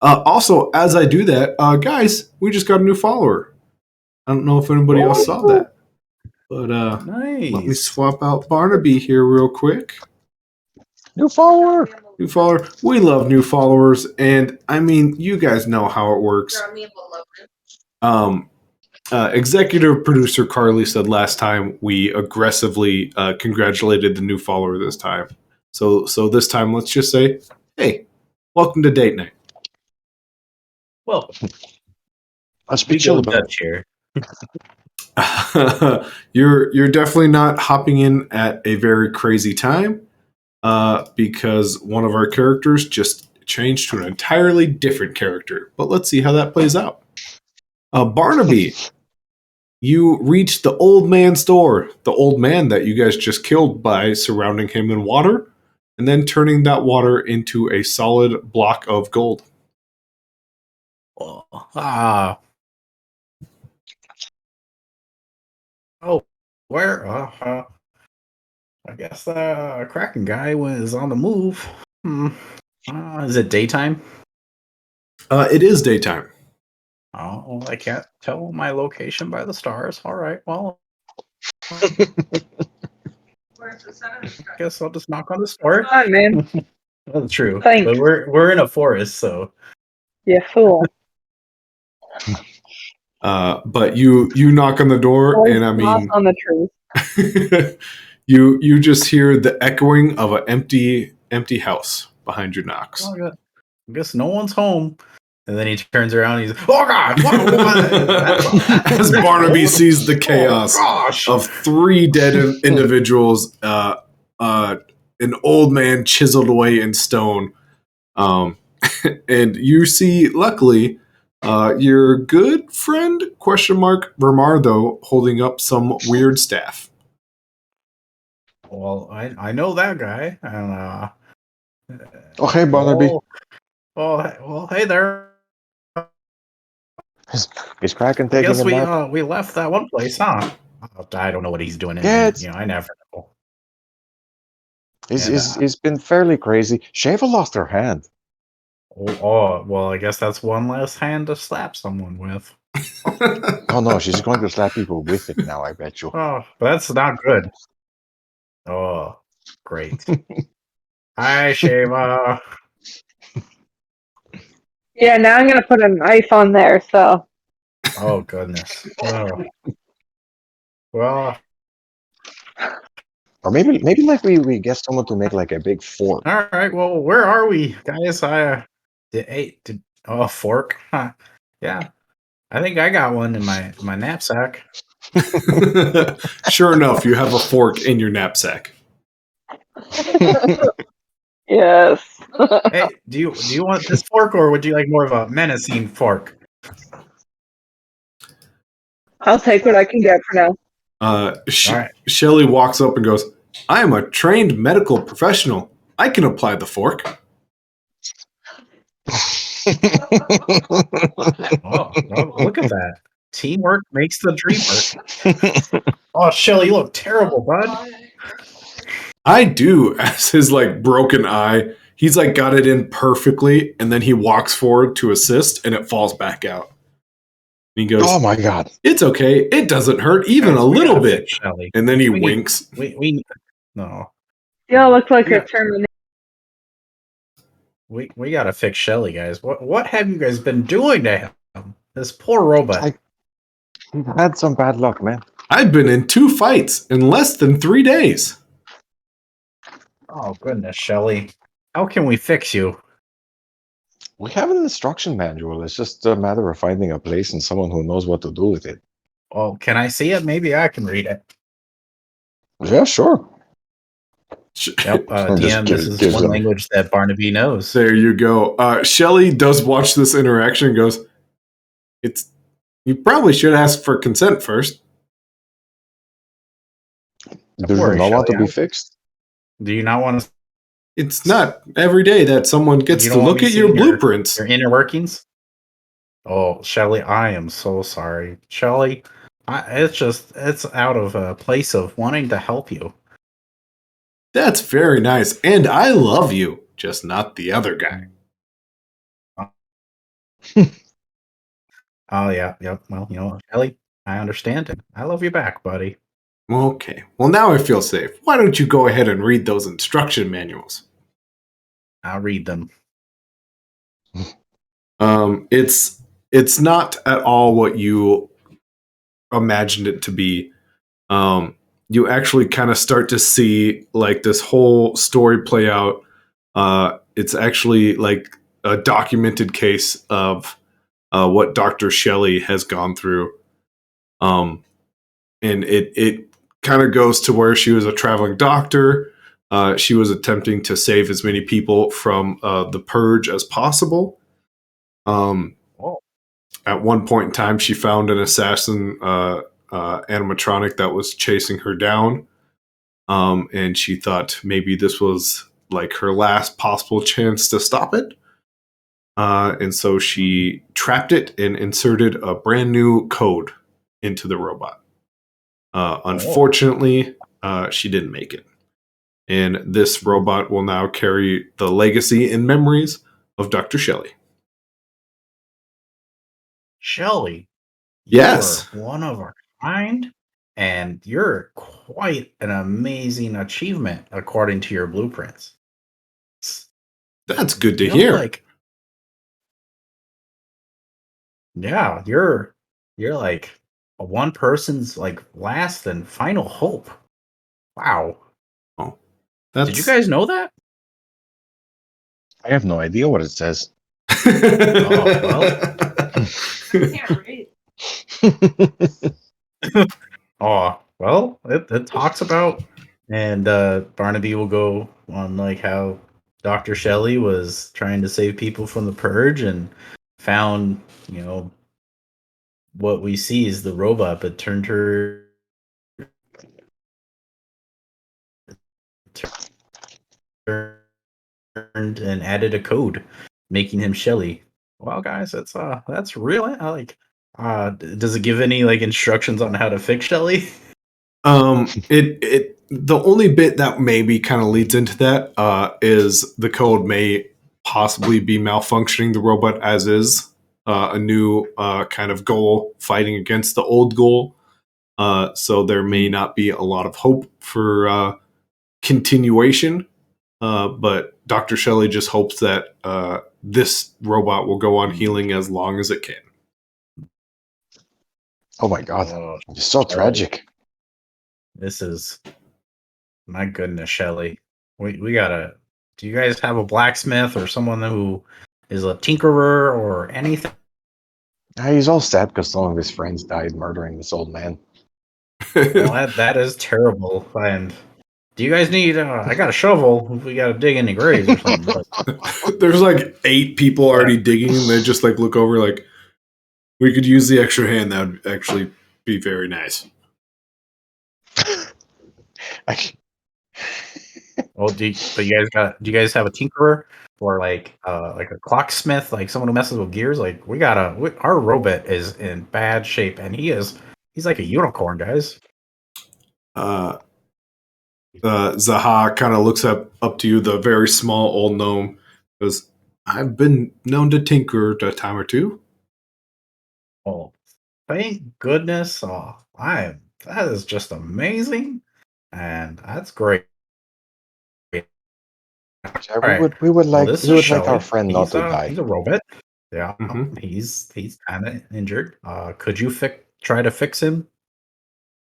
Also, as I do that, guys, we just got a new follower. I don't know if anybody else saw that, but Nice. Let me swap out Barnaby here real quick. New follower. New follower. We love new followers, and I mean, you guys know how it works. Executive producer Carly said last time we aggressively congratulated the new follower this time. So this time, let's just say, hey, welcome to date night. Welcome. Let's be chill about chair. You're definitely not hopping in at a very crazy time, because one of our characters just changed to an entirely different character. But let's see how that plays out. Barnaby, you reach the old man's door, the old man that you guys just killed by surrounding him in water, and then turning that water into a solid block of gold. Oh, where? I guess the Kraken guy was on the move. Is it daytime? It is daytime. Oh, well, I can't tell my location by the stars. All right, well, Where's the senator? I guess I'll just knock on the door. Come on, man. That's true, Thanks. but we're in a forest, so You fool. But you knock on the door, Always and I moss mean, on the truth. you just hear the echoing of an empty house behind your knocks. well, I guess no one's home. And then he turns around and he's, oh God! What? As Barnaby sees the chaos Oh, gosh. of 3 dead individuals, an old man chiseled away in stone, and you see, luckily, your good friend Vermardo holding up some weird staff. Well, I know that guy, and Oh, hey, Barnaby. well, hey there. Is Kraken I taking guess a nap? we left that one place, huh? I don't know what he's doing. Yeah, I never know. It's been fairly crazy. Shava lost her hand. Well, I guess that's one less hand to slap someone with. Oh no, she's going to slap people with it now, I bet you. Oh, that's not good. Oh, great. Hi, Shava. Yeah, now I'm gonna put a knife on there, so. Oh, goodness. Oh. Well, Or maybe like we get someone to make like a big fork. all right. Well, where are we, guys? Oh, fork. Huh. Yeah, I think I got one in my knapsack. Sure enough, you have a fork in your knapsack. Yes. Hey, do you want this fork, or would you like more of a menacing fork? I'll take what I can get for now. All right. Shelley walks up and goes, I am a trained medical professional. I can apply the fork. Oh, look at that. Teamwork makes the dream work. Oh, Shelly, you look terrible, bud. I do, as his like broken eye. He's like got it in perfectly, and then he walks forward to assist, and it falls back out. And he goes, Oh my god. It's okay. It doesn't hurt even Guys, a we little gotta bit. fix Shelly. And then he We need- winks. We no. Y'all look like Yeah. a Terminator. We gotta fix Shelly, guys. What have you guys been doing to him? This poor robot. We've had some bad luck, man. I've been in 2 fights in less than 3 days. Oh goodness, Shelly. How can we fix you? We have an instruction manual. It's just a matter of finding a place and someone who knows what to do with it. Well, can I see it? Maybe I can read it. Yeah, sure. Yep, And just DM, this is gives one them- language that Barnaby knows. There you go. Shelley does watch this interaction and goes, you probably should ask for consent first. Do you worry, not want to Shelley, be fixed? Do you not want to? It's not every day that someone gets You to don't want look me at your seeing blueprints. Your inner workings? Oh, Shelly, I am so sorry. Shelly, it's out of a place of wanting to help you. That's very nice. And I love you, just not the other guy. Oh, yeah, yep. Well, Shelly, I understand it. I love you back, buddy. Okay. Well, now I feel safe. Why don't you go ahead and read those instruction manuals? I'll read them. It's not at all what you imagined it to be. You actually kind of start to see like this whole story play out. It's actually like a documented case of what Dr. Shelley has gone through. And it kind of goes to where she was a traveling doctor. She was attempting to save as many people from the purge as possible. At one point in time, she found an assassin animatronic that was chasing her down. And she thought maybe this was like her last possible chance to stop it. And so she trapped it and inserted a brand new code into the robot. Unfortunately, she didn't make it. And this robot will now carry the legacy and memories of Dr. Shelley. Shelly, you are Yes, one of a kind, and you're quite an amazing achievement according to your blueprints. that's good to You know, hear. yeah, you're like a one person's like last and final hope. Wow. Oh, Did you that's. guys know that? I have no idea what it says. Oh, well. I can't read. Oh, well, it talks about, and Barnaby will go on like how Dr. Shelley was trying to save people from the purge and found, what we see is the robot, but turned and added a code, making him Shelley. Well, guys, that's real. I like. Does it give any like instructions on how to fix Shelley? It the only bit that maybe kind of leads into that is the code may possibly be malfunctioning the robot as is, a new kind of goal fighting against the old goal. So there may not be a lot of hope for continuation. But Dr. Shelley just hopes that this robot will go on healing as long as it can. Oh my god. Oh, It's so Shelley, tragic. this is my goodness, Shelley. We gotta. Do you guys have a blacksmith or someone who is a tinkerer or anything? He's all sad because some of his friends died murdering this old man. Well, that is terrible. And do you guys need? I got a shovel. If we got to dig any graves or something. But There's like 8 people already digging, and they just like look over like, we could use the extra hand. That would actually be very nice. well, but you guys got? Do you guys have a tinkerer or like a clocksmith, like someone who messes with gears? Like our robot is in bad shape, and he's like a unicorn, guys. Uh, Zaha kind of looks up to you, the very small old gnome, goes, I've been known to tinker a time or two. Oh, thank goodness! Oh, that is just amazing, and that's great. Yeah, All right. we would Well, like this we is would like our Shelly. friend not to He's die. a robot. Yeah, Mm-hmm. he's kind of injured. Could you try to fix him?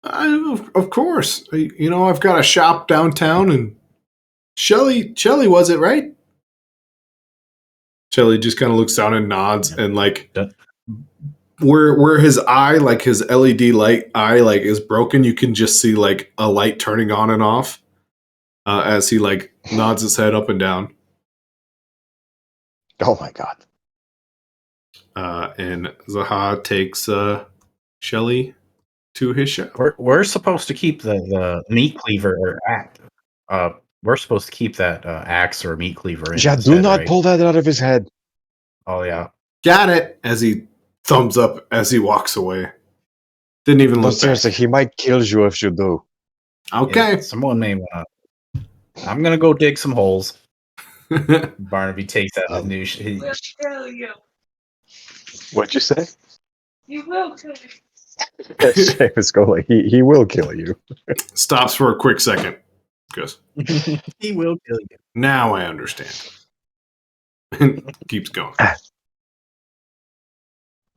Of course. I've got a shop downtown, and Shelly was it, right? Shelly just kind of looks down and nods, Yeah. and like where his eye, like his LED light eye, like is broken, you can just see like a light turning on and off as he like nods his head up and down. Oh my god. And Zaha takes Shelly to his shop. We're supposed to keep the meat cleaver or axe. We're supposed to keep that axe or meat cleaver in Yeah, his do head, not right? pull that out of his head. Oh yeah. Got it. As he thumbs up as he walks away. Didn't even No, look back. seriously, he might kill you if you do. Okay. Yeah, someone may want to. I'm gonna go dig some holes. Barnaby takes out his new. He will kill you. What'd you say? He will kill you. Seamus Gola, he will kill you. Stops for a quick second. Goes, he will kill you. now I understand. And keeps going.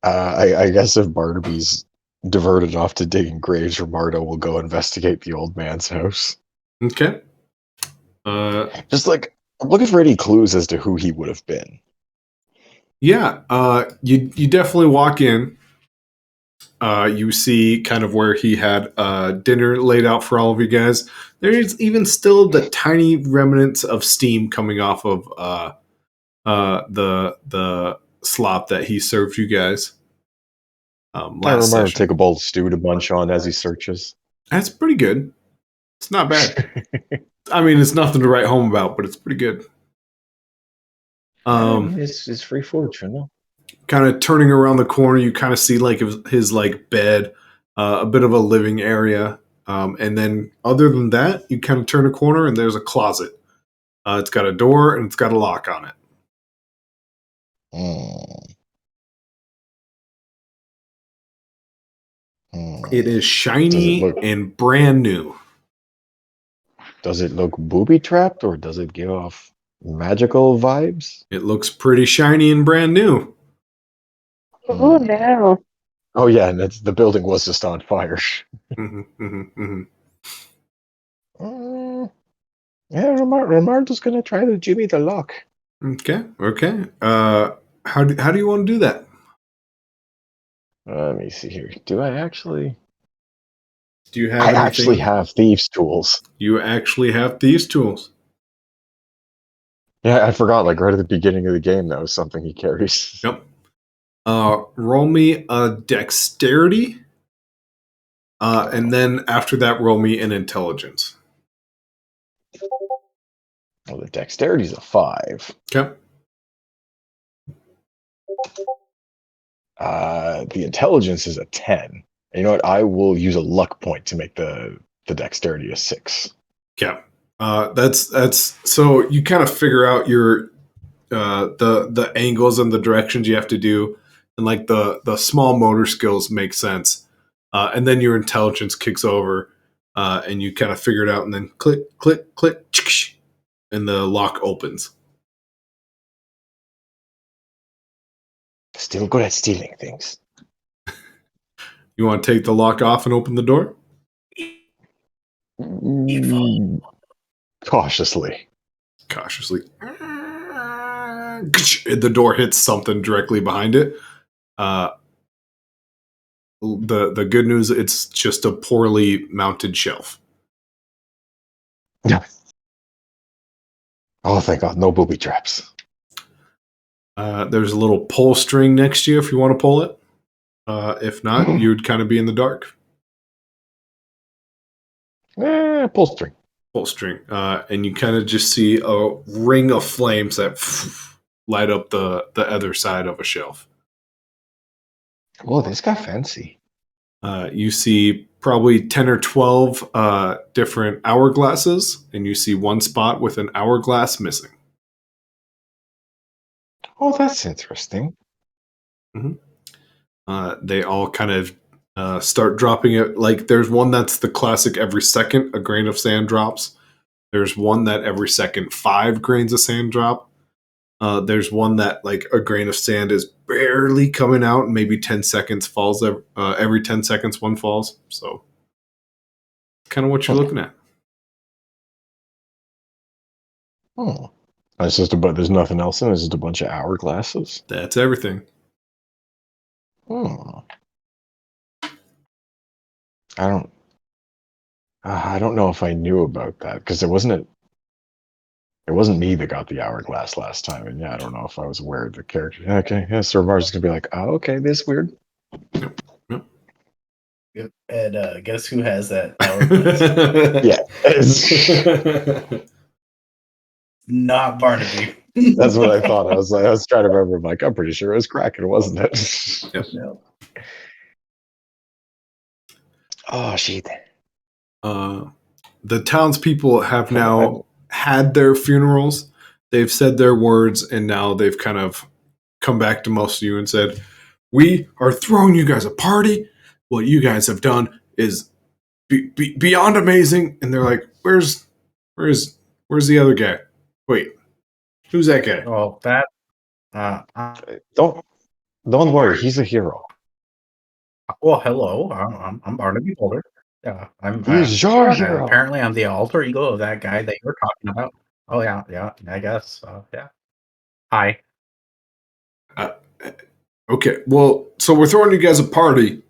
I guess if Barnaby's diverted off to digging graves, Romardo will go investigate the old man's house. Okay. Just like, I'm looking for any clues as to who he would have been. Yeah. You definitely walk in. You see kind of where he had dinner laid out for all of you guys. There is even still the tiny remnants of steam coming off of the slop that he served you guys last Romardo session. take a bowl of stew to munch on as he searches. That's pretty good. It's not bad. I mean, it's nothing to write home about, but it's pretty good. It's free food, you know. Kind of turning around the corner, you kind of see like his like bed, a bit of a living area, and then other than that, you kind of turn a corner and there's a closet. It's got a door and it's got a lock on it. It is Does it shiny look and brand new. booby trapped or does it give off magical vibes? It looks pretty shiny and brand new. Oh no. Oh yeah, and the building was just on fire. Mhm, mhm, mhm. Yeah, Romardo's gonna try to jimmy the lock. Okay, okay. How do you want to do that? Let me see here. Do I actually? Do you have I actually anything? have thieves' tools. You actually have these tools. Yeah, I forgot. Like right at the beginning of the game, that was something he carries. Yep. Roll me a dexterity, and then after that, roll me an intelligence. Well, the dexterity's a 5. Okay. The intelligence is a 10. And you know what? I will use a luck point to make the dexterity a 6. Okay. That's so you kind of figure out your the angles and the directions you have to do, and like the small motor skills make sense, and then your intelligence kicks over, and you kind of figure it out, and then click click click, and the lock opens. Still good at stealing things. You want to take the lock off and open the door? Cautiously. Cautiously. The door hits something directly behind it. The good news, it's just a poorly mounted shelf. Yeah. Oh, thank God. No booby traps. There's a little pull string next to you if you want to pull it. If not, you'd kind of be in the dark. Pull string. Pull string. And you kind of just see a ring of flames that light up the other side of a shelf. Oh, this got fancy. You see probably 10 or 12 different hourglasses, and you see one spot with an hourglass missing. Oh, that's interesting. They all kind of start dropping it. Like there's one that's the classic every second a grain of sand drops. There's one that every second 5 grains of sand drop. There's one that like a grain of sand is barely coming out, and maybe 10 seconds falls. Every 10 seconds one falls. So kind of what you're looking at. It's just there's nothing else in it. It's just a bunch of hourglasses. That's everything. I don't know if I knew about that because it wasn't me that got the hourglass last time, and yeah, I don't know if I was aware of the character. Okay, yeah, Sir Mars is gonna be like, oh, okay, this weird. Yep. And guess who has that hourglass? Yeah, Not Barnaby. that's what I thought. I was trying to remember. I'm like, I'm pretty sure it was Kraken, wasn't it? Yep. No. Oh shit. The townspeople have now had their funerals. They've said their words, and now they've kind of come back to most of you and said, "We are throwing you guys a party. What you guys have done is beyond amazing." And they're like, "Where's the other guy? Wait, who's that guy?" Oh, that. Don't worry, he's a hero. Well, hello. I'm Barnaby Boulder. Yeah, I'm. He's your hero. Apparently, I'm the alter ego of that guy that you were talking about. Oh yeah, I guess. Yeah. Hi. Okay, well, so we're throwing you guys a party.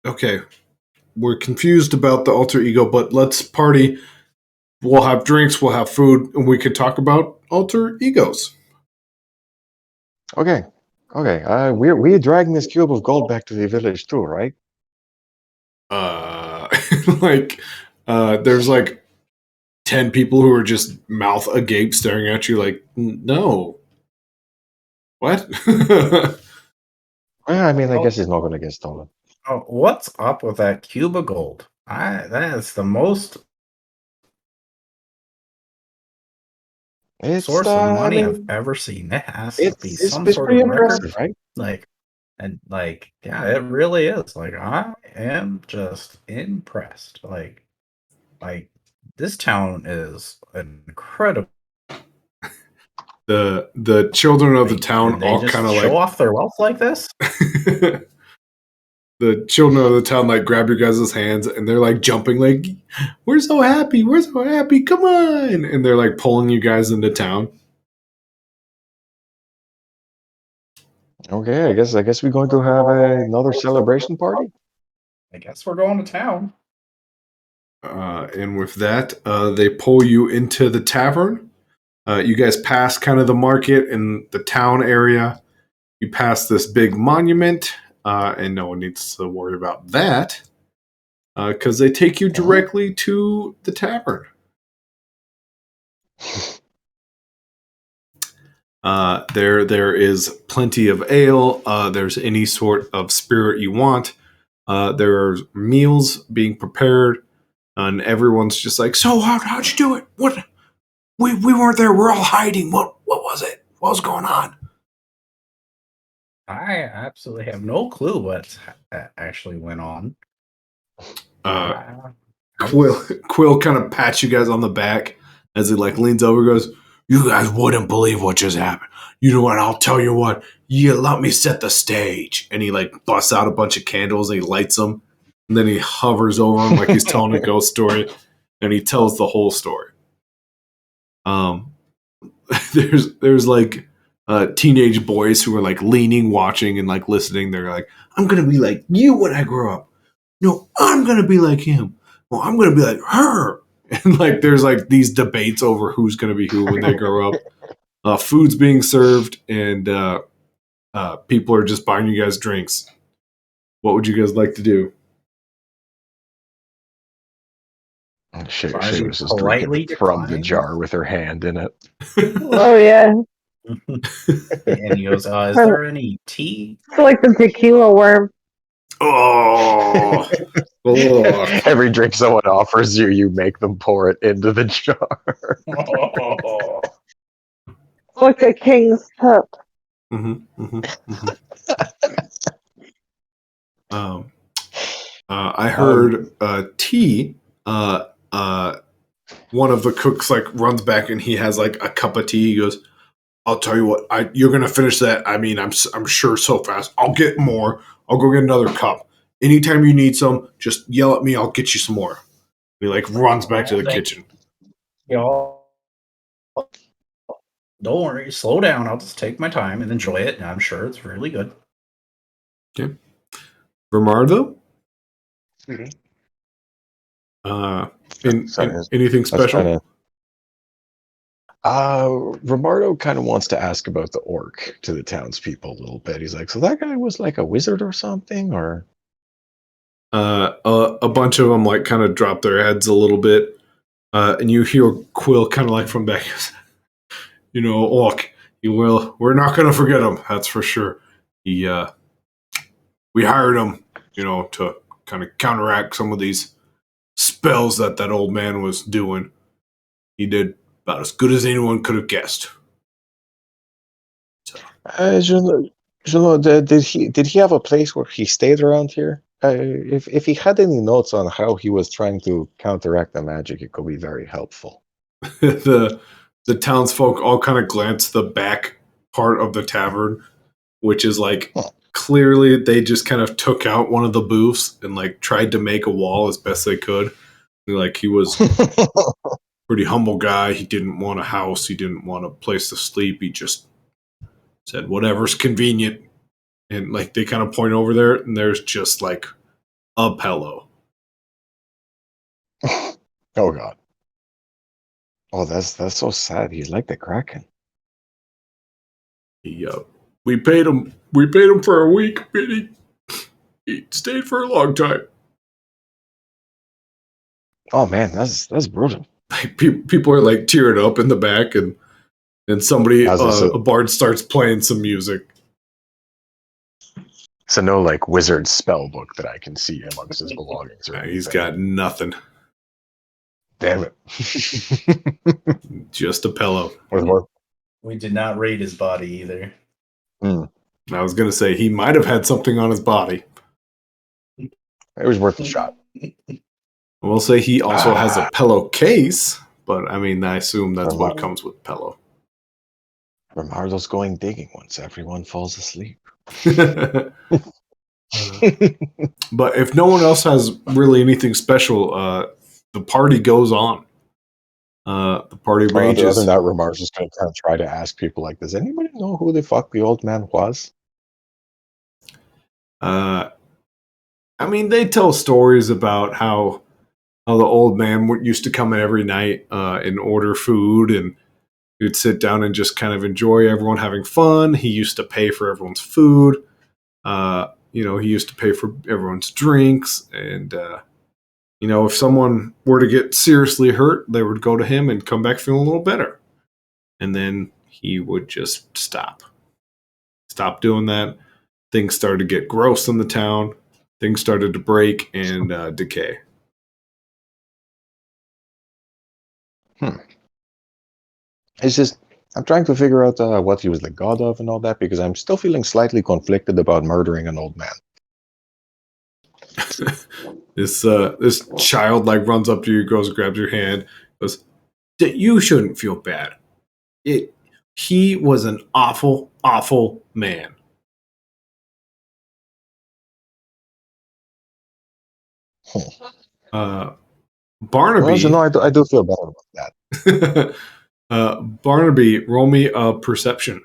Okay, we're confused about the alter ego, but let's party. We'll have drinks, we'll have food, and we can talk about alter egos. Okay. We're dragging this cube of gold back to the village too, right? Like, there's like 10 people who are just mouth agape staring at you like, no. What? Well, I mean, I guess he's not going to get stolen. Oh, what's up with that cube of gold? That is the most It's source of money I've ever seen. That has to be it's some pretty sort of record. impressive, right? Like, And like, yeah, it really is. Like, I am just impressed. Like this town is incredible. The children of the town And they all kind just of show like off their wealth like this. the children of the town like grab your guys' hands and they're like jumping like we're so happy, come on, and they're like pulling you guys into town. Okay, I guess we're going to have another celebration party. I guess we're going to town. And with that, they pull you into the tavern. You guys pass kind of the market and the town area. You pass this big monument, and no one needs to worry about that because they take you directly to the tavern. There is plenty of ale. There's any sort of spirit you want. There are meals being prepared, and everyone's just like, "So how'd you do it? What? We weren't there. We're all hiding. What was it? What was going on?" I absolutely have no clue what actually went on. Quill kind of pats you guys on the back as he like leans over and goes, "You guys wouldn't believe what just happened. You know what? I'll tell you what. You let me set the stage." And he like busts out a bunch of candles and he lights them. And then he hovers over him like he's telling a ghost story. And he tells the whole story. There's like teenage boys who are like leaning, watching, and like listening. They're like, "I'm gonna be like you when I grow up. No, I'm gonna be like him. Well, I'm gonna be like her." And like there's like these debates over who's gonna be who when they grow up. Food's being served, and people are just buying you guys drinks. What would you guys like to do? She Margie was just politely drinking from the declines. jar with her hand in it. Oh yeah, And he goes, "Is there any tea?" it's like the tequila worm. Oh, Every drink someone offers you, you make them pour it into the jar. Like a king's cup. I heard tea. One of the cooks like runs back and he has like a cup of tea. He goes, "I'll tell you what, you're gonna finish that. I mean, I'm sure so fast. I'll get more. I'll go get another cup. Anytime you need some, just yell at me. I'll get you some more." He like runs back to the kitchen. Y'all, don't worry, slow down. I'll just take my time and enjoy it. And I'm sure it's really good. Okay, Bernardo. Sorry, Anything special? Romardo kind of wants to ask about the orc to the townspeople a little bit. He's like, so that guy was like a wizard or something, or? A bunch of them like kind of drop their heads a little bit, and you hear Quill kind of like from back, orc. You will. We're not going to forget him. That's for sure. We hired him, to kind of counteract some of these spells that old man was doing. He did about as good as anyone could have guessed. So. Did he have a place where he stayed around here? If he had any notes on how he was trying to counteract the magic, it could be very helpful. the townsfolk all kind of glance the back part of the tavern, which is like clearly they just kind of took out one of the booths and like tried to make a wall as best they could. Like he was pretty humble guy. He didn't want a house. He didn't want a place to sleep. He just said whatever's convenient. And like they kind of point over there and there's just like a pillow. Oh God. Oh, that's so sad. He's like the Kraken. We paid him for a week, but he stayed for a long time. Oh man, that's brutal. Like people are like tearing up in the back, and somebody a bard starts playing some music. So no like wizard spell book that I can see amongst his belongings. Or He's got nothing. Damn it. Just a pillow. With more. We did not raid his body either. I was going to say he might have had something on his body. It was worth a shot. We'll say he also has a pillow case, but I mean, I assume that's what Wow. comes with pillow. Romardo's going digging once everyone falls asleep. But if no one else has really anything special, the party goes on. The party Other rages. than that, Romar's just going to kind of try to ask people like, does anybody know who the fuck the old man was? I mean, they tell stories about how the old man used to come in every night and order food, and he'd sit down and just kind of enjoy everyone having fun. He used to pay for everyone's food. He used to pay for everyone's drinks, and if someone were to get seriously hurt, they would go to him and come back feeling a little better. And then he would just stop doing that. Things started to get gross in the town. Things started to break and decay. It's just, I'm trying to figure out what he was the god of and all that, because I'm still feeling slightly conflicted about murdering an old man. This child runs up to you, goes, grabs your hand, goes, "You shouldn't feel bad. He was an awful, awful man." Barnaby. Well, I do feel better about that. Barnaby, roll me a perception.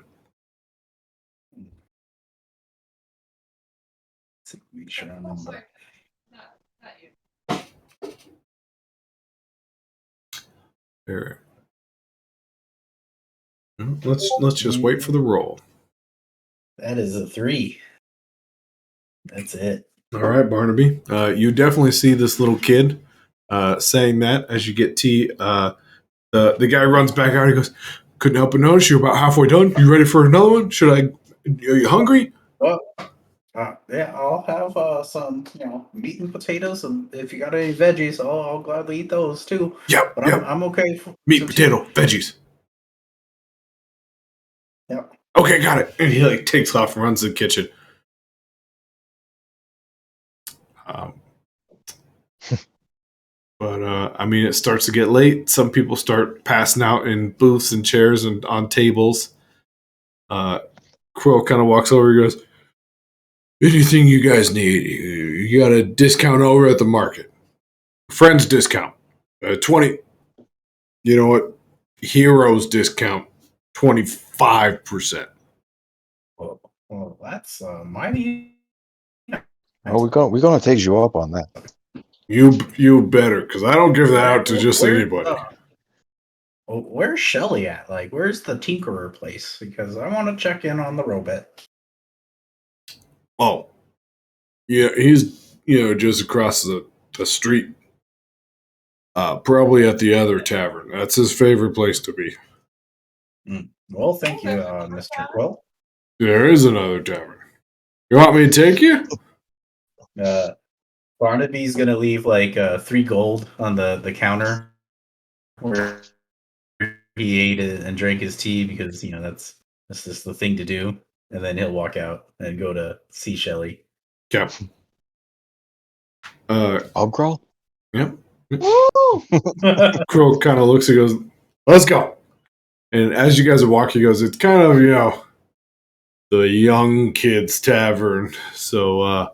Make sure I remember. There. Let's just wait for the roll. That is a 3. That's it. All right, Barnaby. You definitely see this little kid saying that as you get tea. The guy runs back out. He goes, "Couldn't help but notice you're about halfway done. You ready for another one? Are you hungry?" Well, yeah, I'll have some, meat and potatoes, and if you got any veggies, I'll gladly eat those too. Yep. But yep. I'm okay. Meat, potato, veggies. Yep. Okay, got it. And he takes off and runs to the kitchen. But I mean, it starts to get late. Some people start passing out in booths and chairs and on tables. Quill kind of walks over and goes, "Anything you guys need, you got a discount over at the market. Friends discount, 20. You know what? Heroes discount, 25%. Well, that's mighty. Oh, we're gonna take you up on that. You better, because I don't give that out to just anybody." Where's Shelly at? Where's the Tinkerer place? Because I want to check in on the robot. Oh, yeah, he's just across the street. Probably at the other tavern. That's his favorite place to be. Well, thank you, Mr. Quill. There is another tavern. You want me to take you? Barnaby's gonna leave 3 gold on the counter where he ate it and drank his tea, because that's just the thing to do. And then he'll walk out and go to see Shelly. Yep. Ogral? Yep. Crow kind of looks and goes, "Let's go." And as you guys are walking, he goes, "It's kind of, the young kids tavern. So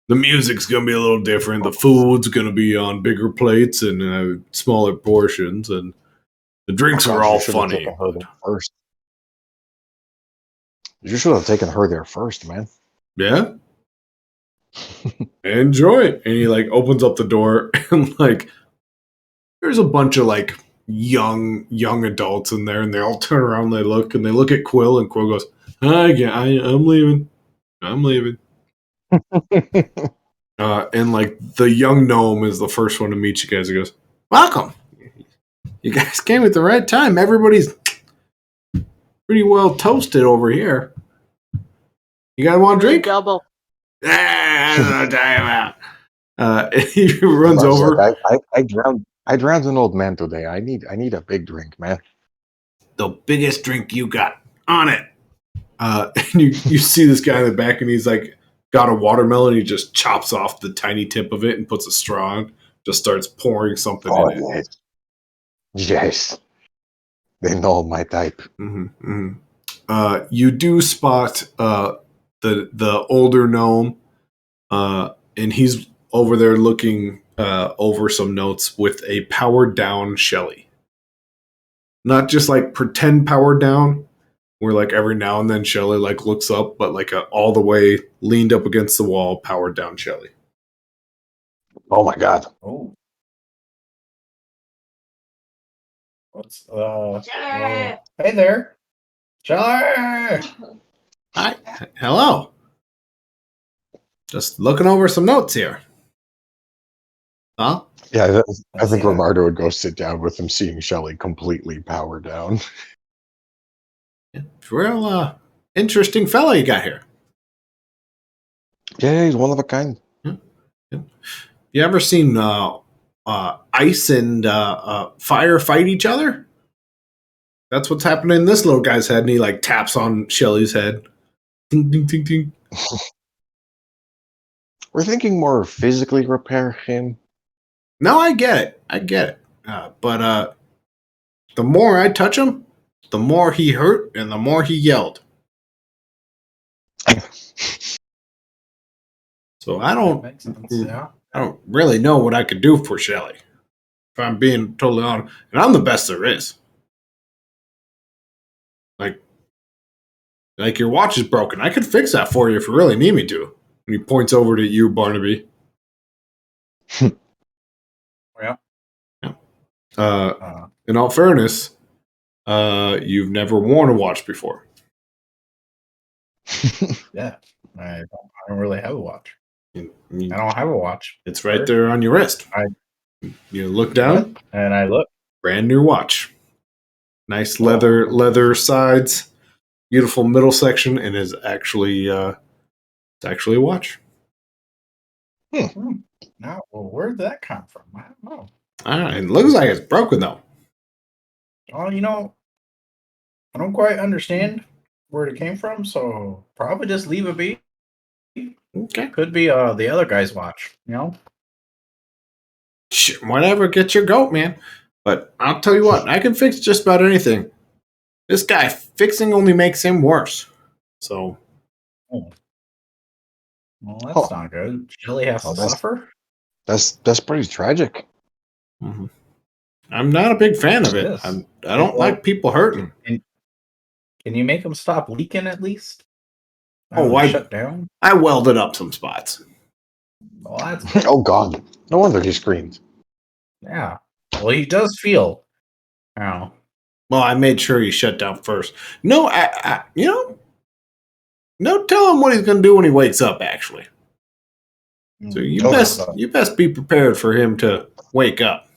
the music's going to be a little different. The food's going to be on bigger plates and smaller portions. And the drinks are all funny." First. You should have taken her there first, man. Yeah. Enjoy it. And he opens up the door and there's a bunch of young adults in there, and they all turn around, they look at Quill, and Quill goes, I'm leaving. And the young gnome is the first one to meet you guys. He goes, "Welcome. You guys came at the right time. Everybody's pretty well toasted over here. You guys want a drink?" Double. Time out. He runs over. I drowned an old man today. I need a big drink, man. The biggest drink you got. On it. And you see this guy in the back, and he's like got a watermelon. He just chops off the tiny tip of it and puts a straw on. Just starts pouring something Oh, in it. yes. Yes. They know my type. You do spot the older gnome, and he's over there looking over some notes with a powered down Shelly. Not just like pretend powered down, where like every now and then Shelly like looks up, but like a all the way leaned up against the wall, powered down Shelly. Oh my god. Oh. What's Shelly! hey there. Shelly! Hi, hello. Just looking over some notes here. Huh? Yeah, I think Yeah. Romardo would go sit down with him, seeing Shelly completely powered down. Real interesting fella you got here. Yeah, he's one of a kind. You ever seen ice and fire fight each other? That's what's happening in this little guy's head, and he like taps on Shelly's head. Ding, ding, ding, ding. We're thinking more physically repair him. No, I get it. I get it. But the more I touch him, the more he hurt and the more he yelled. So I Makes sense, yeah. don't really know what I could do for Shelly. If I'm being totally honest. And I'm the best there is. Like your watch is broken. I could fix that for you if you really need me to. And he points over to you, Barnaby. Yeah. In all fairness, you've never worn a watch before. Yeah. I don't really have a watch. I You- don't have a watch. It's right there on your wrist. You look down, And I look. brand new watch. Nice leather sides, beautiful middle section, and is actually it's actually a watch. Now, well, where did that come from? I don't know. It looks like it's broken though. Well, I don't quite understand where it came from, so probably just leave it be. Okay. Could be the other guy's watch, Shit, whatever, get your goat, man. But I'll tell you what, I can fix just about anything. This guy fixing only makes him worse. So Well, that's not good. Shelly has to suffer. That's pretty tragic. I'm not a big fan of it. Yes. I don't like people hurting. Can you make them stop leaking at least? Shut down. I welded up some spots. Well, that's Oh god. No wonder he screamed. yeah. Well, he does feel. Oh, Well, I made sure he shut down first. No, no, tell him what he's going to do when he wakes up. Actually, so you best be prepared for him to wake up.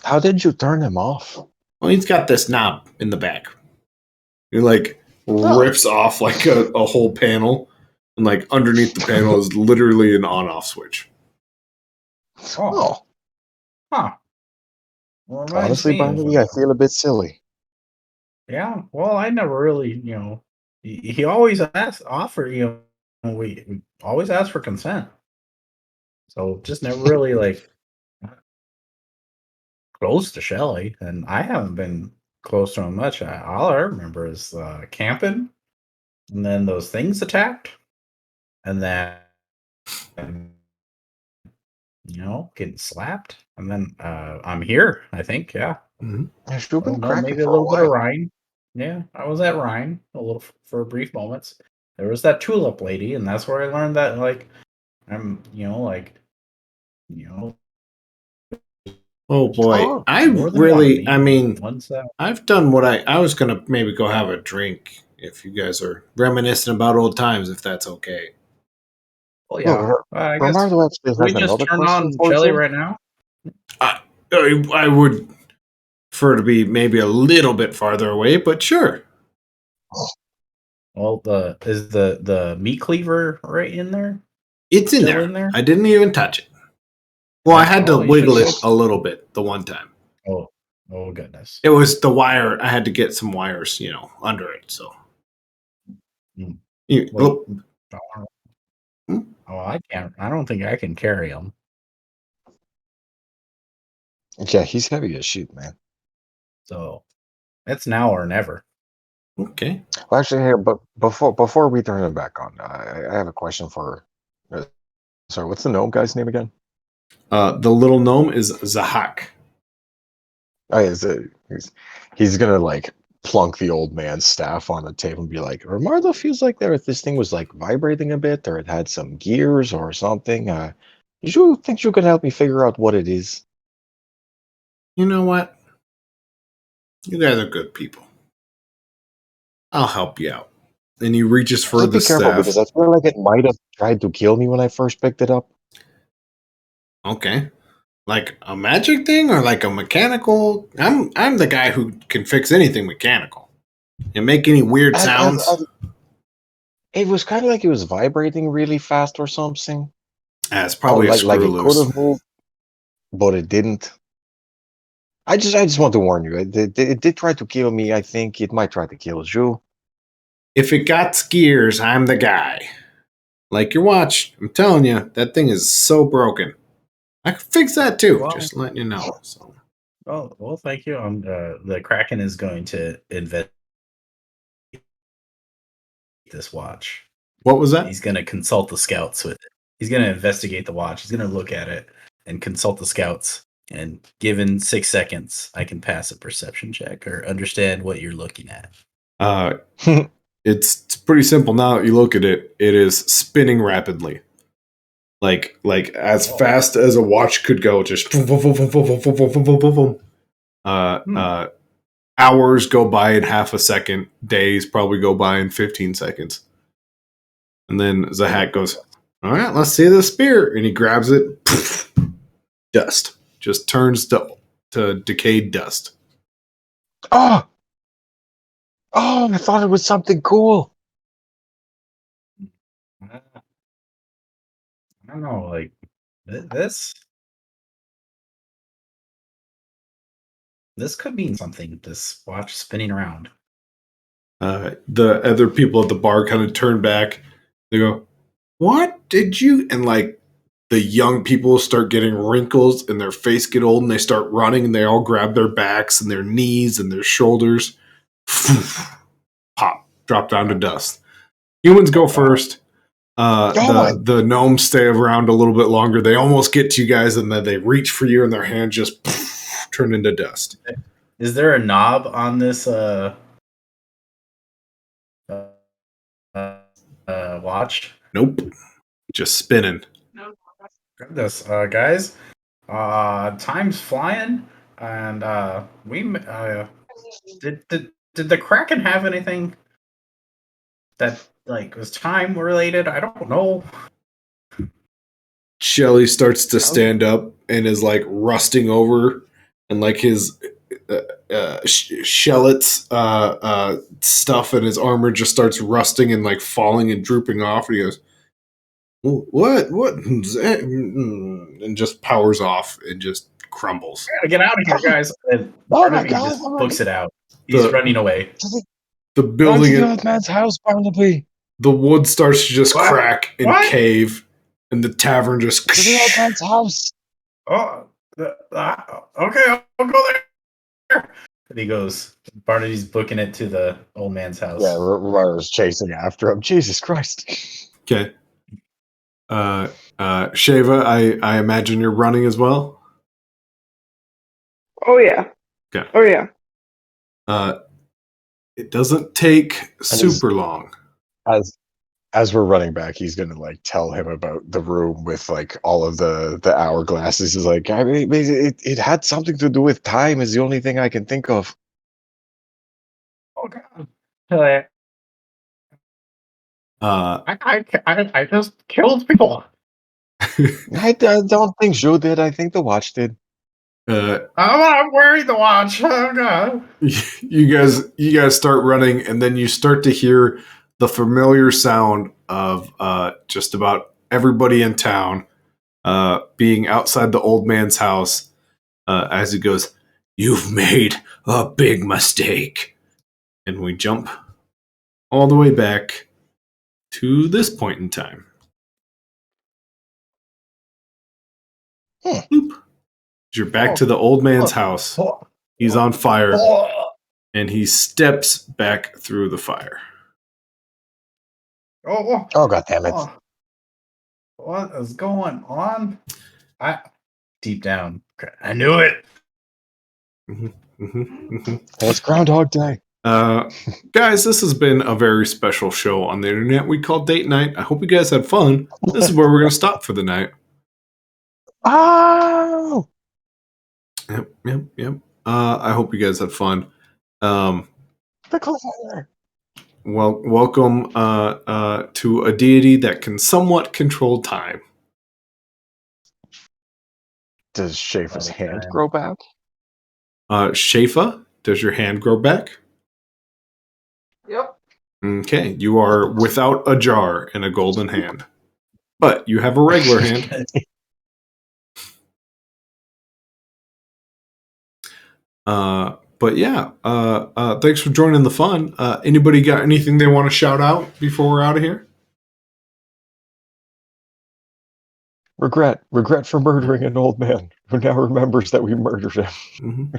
How did you turn him off? Well, he's got this knob in the back. He like rips off like a whole panel, and like underneath the panel is literally an on-off switch. Oh. Huh. Well, Honestly, Barnaby, I feel a bit silly. Yeah. Well, I never really, he always we always ask for consent. So just never really like close to Shelly, and I haven't been close to him much. All I remember is camping, and then those things attacked, and then getting slapped, and then I'm here. I think, yeah. You've been cracking Maybe a for little bit of while. Rhine. Yeah, I was at Rhine a little for brief moments. There was that tulip lady, and that's where I learned that I'm Oh boy, Oh, I've done what I was gonna maybe go have a drink if you guys are reminiscing about old times, if that's okay. Well, yeah. I guess Romardo actually we has just another turn question on for Shelly you. right now. I would prefer to be maybe a little bit farther away, but sure. Well, is the meat cleaver right in there? It's in Still there. in there? I didn't even touch it. Well, I had to Oh, you wiggle should it a little bit the one time. Oh, Oh goodness. It was the wire. I had to get some wires, under it. So, Mm. you, Wait. look, Oh, I can't. I don't think I can carry him. Yeah, he's heavy as shit, man. So it's now or never. okay. Well, actually, here, but before we turn it back on, I have a question for. Sorry, what's the gnome guy's name again? The little gnome is Zahak. Oh, he's gonna like plunk the old man's staff on the table and be like, Romardo feels like this thing was like vibrating a bit, or it had some gears or something. You think you could help me figure out what it is? You know what? You guys are good people. I'll help you out. And he reaches for Just the be careful staff. because I feel like it might have tried to kill me when I first picked it up. Okay. Like a magic thing or like a mechanical? I'm the guy who can fix anything mechanical and make any weird sounds. It was kind of like it was vibrating really fast or something. It's probably a Like screw it could loose. have moved, but it didn't. I just want to warn you. It did try to kill me. I think it might try to kill you. If it got gears, I'm the guy. Like your watch, I'm telling you, that thing is so broken. I can fix that too. Well, Just letting you know. So, well, thank you. The Kraken is going to investigate this watch. what was that? He's going to consult the scouts with it. He's going to investigate the watch. He's going to look at it and consult the scouts. And given 6 seconds, I can pass a perception check or understand what you're looking at. It's pretty simple now that you look at it. It is spinning rapidly. Like as fast as a watch could go, just boom, boom, boom, boom, boom, boom, boom, boom, boom, boom, boom. Hours go by in half a second. Days probably go by in 15 seconds. And then Zahak goes, all right, let's see the spear. And he grabs it. Poof, dust. Just turns to decayed dust. Oh, I thought it was something cool. I don't know, like this could mean something. This watch spinning around. The other people at the bar kind of turn back. They go, what did you? And like the young people start getting wrinkles and their face get old and they start running and they all grab their backs and their knees and their shoulders. Pop, drop down to dust. Humans go first. The gnomes stay around a little bit longer. They almost get to you guys and then they reach for you and their hand just turn into dust. Is there a knob on this watch? Nope. Just spinning. Goodness, guys. Time's flying, and did the Kraken have anything that like was time related? I don't know. Shelly starts to stand up and is like rusting over, and like his Shellett's stuff and his armor just starts rusting and like falling and drooping off. And he goes, "What? And just powers off and just crumbles. I gotta get out of here, guys! And Barnaby just books it out. He's running away. The building, the old man's house, Barnaby. The wood starts to just crack and What? cave, and the tavern just. To the old man's house. Oh, okay, I'll go there. And he goes. Barnaby's booking it to the old man's house. Yeah, Romardo's chasing after him. Jesus Christ. Okay. Shava, I imagine you're running as well. Oh yeah. Okay. Oh yeah. It doesn't take super long. As we're running back, he's gonna like tell him about the room with like all of the hourglasses. He's like, I mean, it had something to do with time. Is the only thing I can think of. Oh god. I just killed people. I don't think Joe did. I think the watch did. I'm wearing the watch. Oh god. You guys start running, and then you start to hear the familiar sound of just about everybody in town being outside the old man's house as he goes, You've made a big mistake. And we jump all the way back to this point in time. Boop. You're back to the old man's house. He's on fire, and he steps back through the fire. Oh, God damn it. What is going on? Deep down, I knew it. It's Groundhog Day. Guys, this has been a very special show on the internet we call Date Night. I hope you guys had fun. This is where we're going to stop for the night. Oh! Yep. I hope you guys had fun. The cliffhanger. Well, welcome to a deity that can somewhat control time. Does Schaefer's hand grow back? Shafa, does your hand grow back? Yep. Okay, you are without a jar and a golden hand. But you have a regular hand. But yeah, thanks for joining the fun. Anybody got anything they want to shout out before we're out of here? Regret for murdering an old man who now remembers that we murdered him.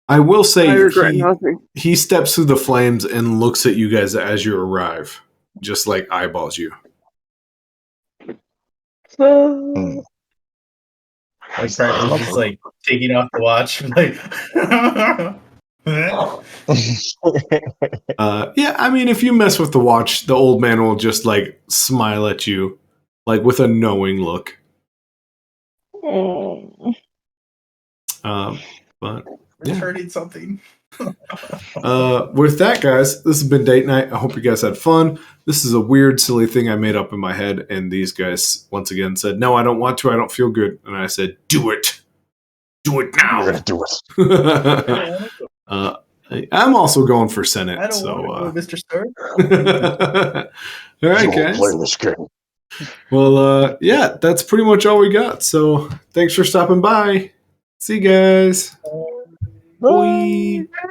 I will I say regret nothing. he steps through the flames and looks at you guys as you arrive, just like eyeballs you. Like practically just like taking off the watch. Like Yeah, I mean, if you mess with the watch, the old man will just like smile at you, like with a knowing look. But returning something. with that, guys, this has been Date Night. I hope you guys had fun. This is a weird, silly thing I made up in my head, and these guys once again said, "No, I don't want to. I don't feel good." And I said, "Do it. Do it now." We're gonna do it. I'm also going for Senate. I don't so, want to go, Mr. Stark. all right, You won't guys. play this game. Well, yeah, that's pretty much all we got. So, thanks for stopping by. See you guys. Bye. Bye.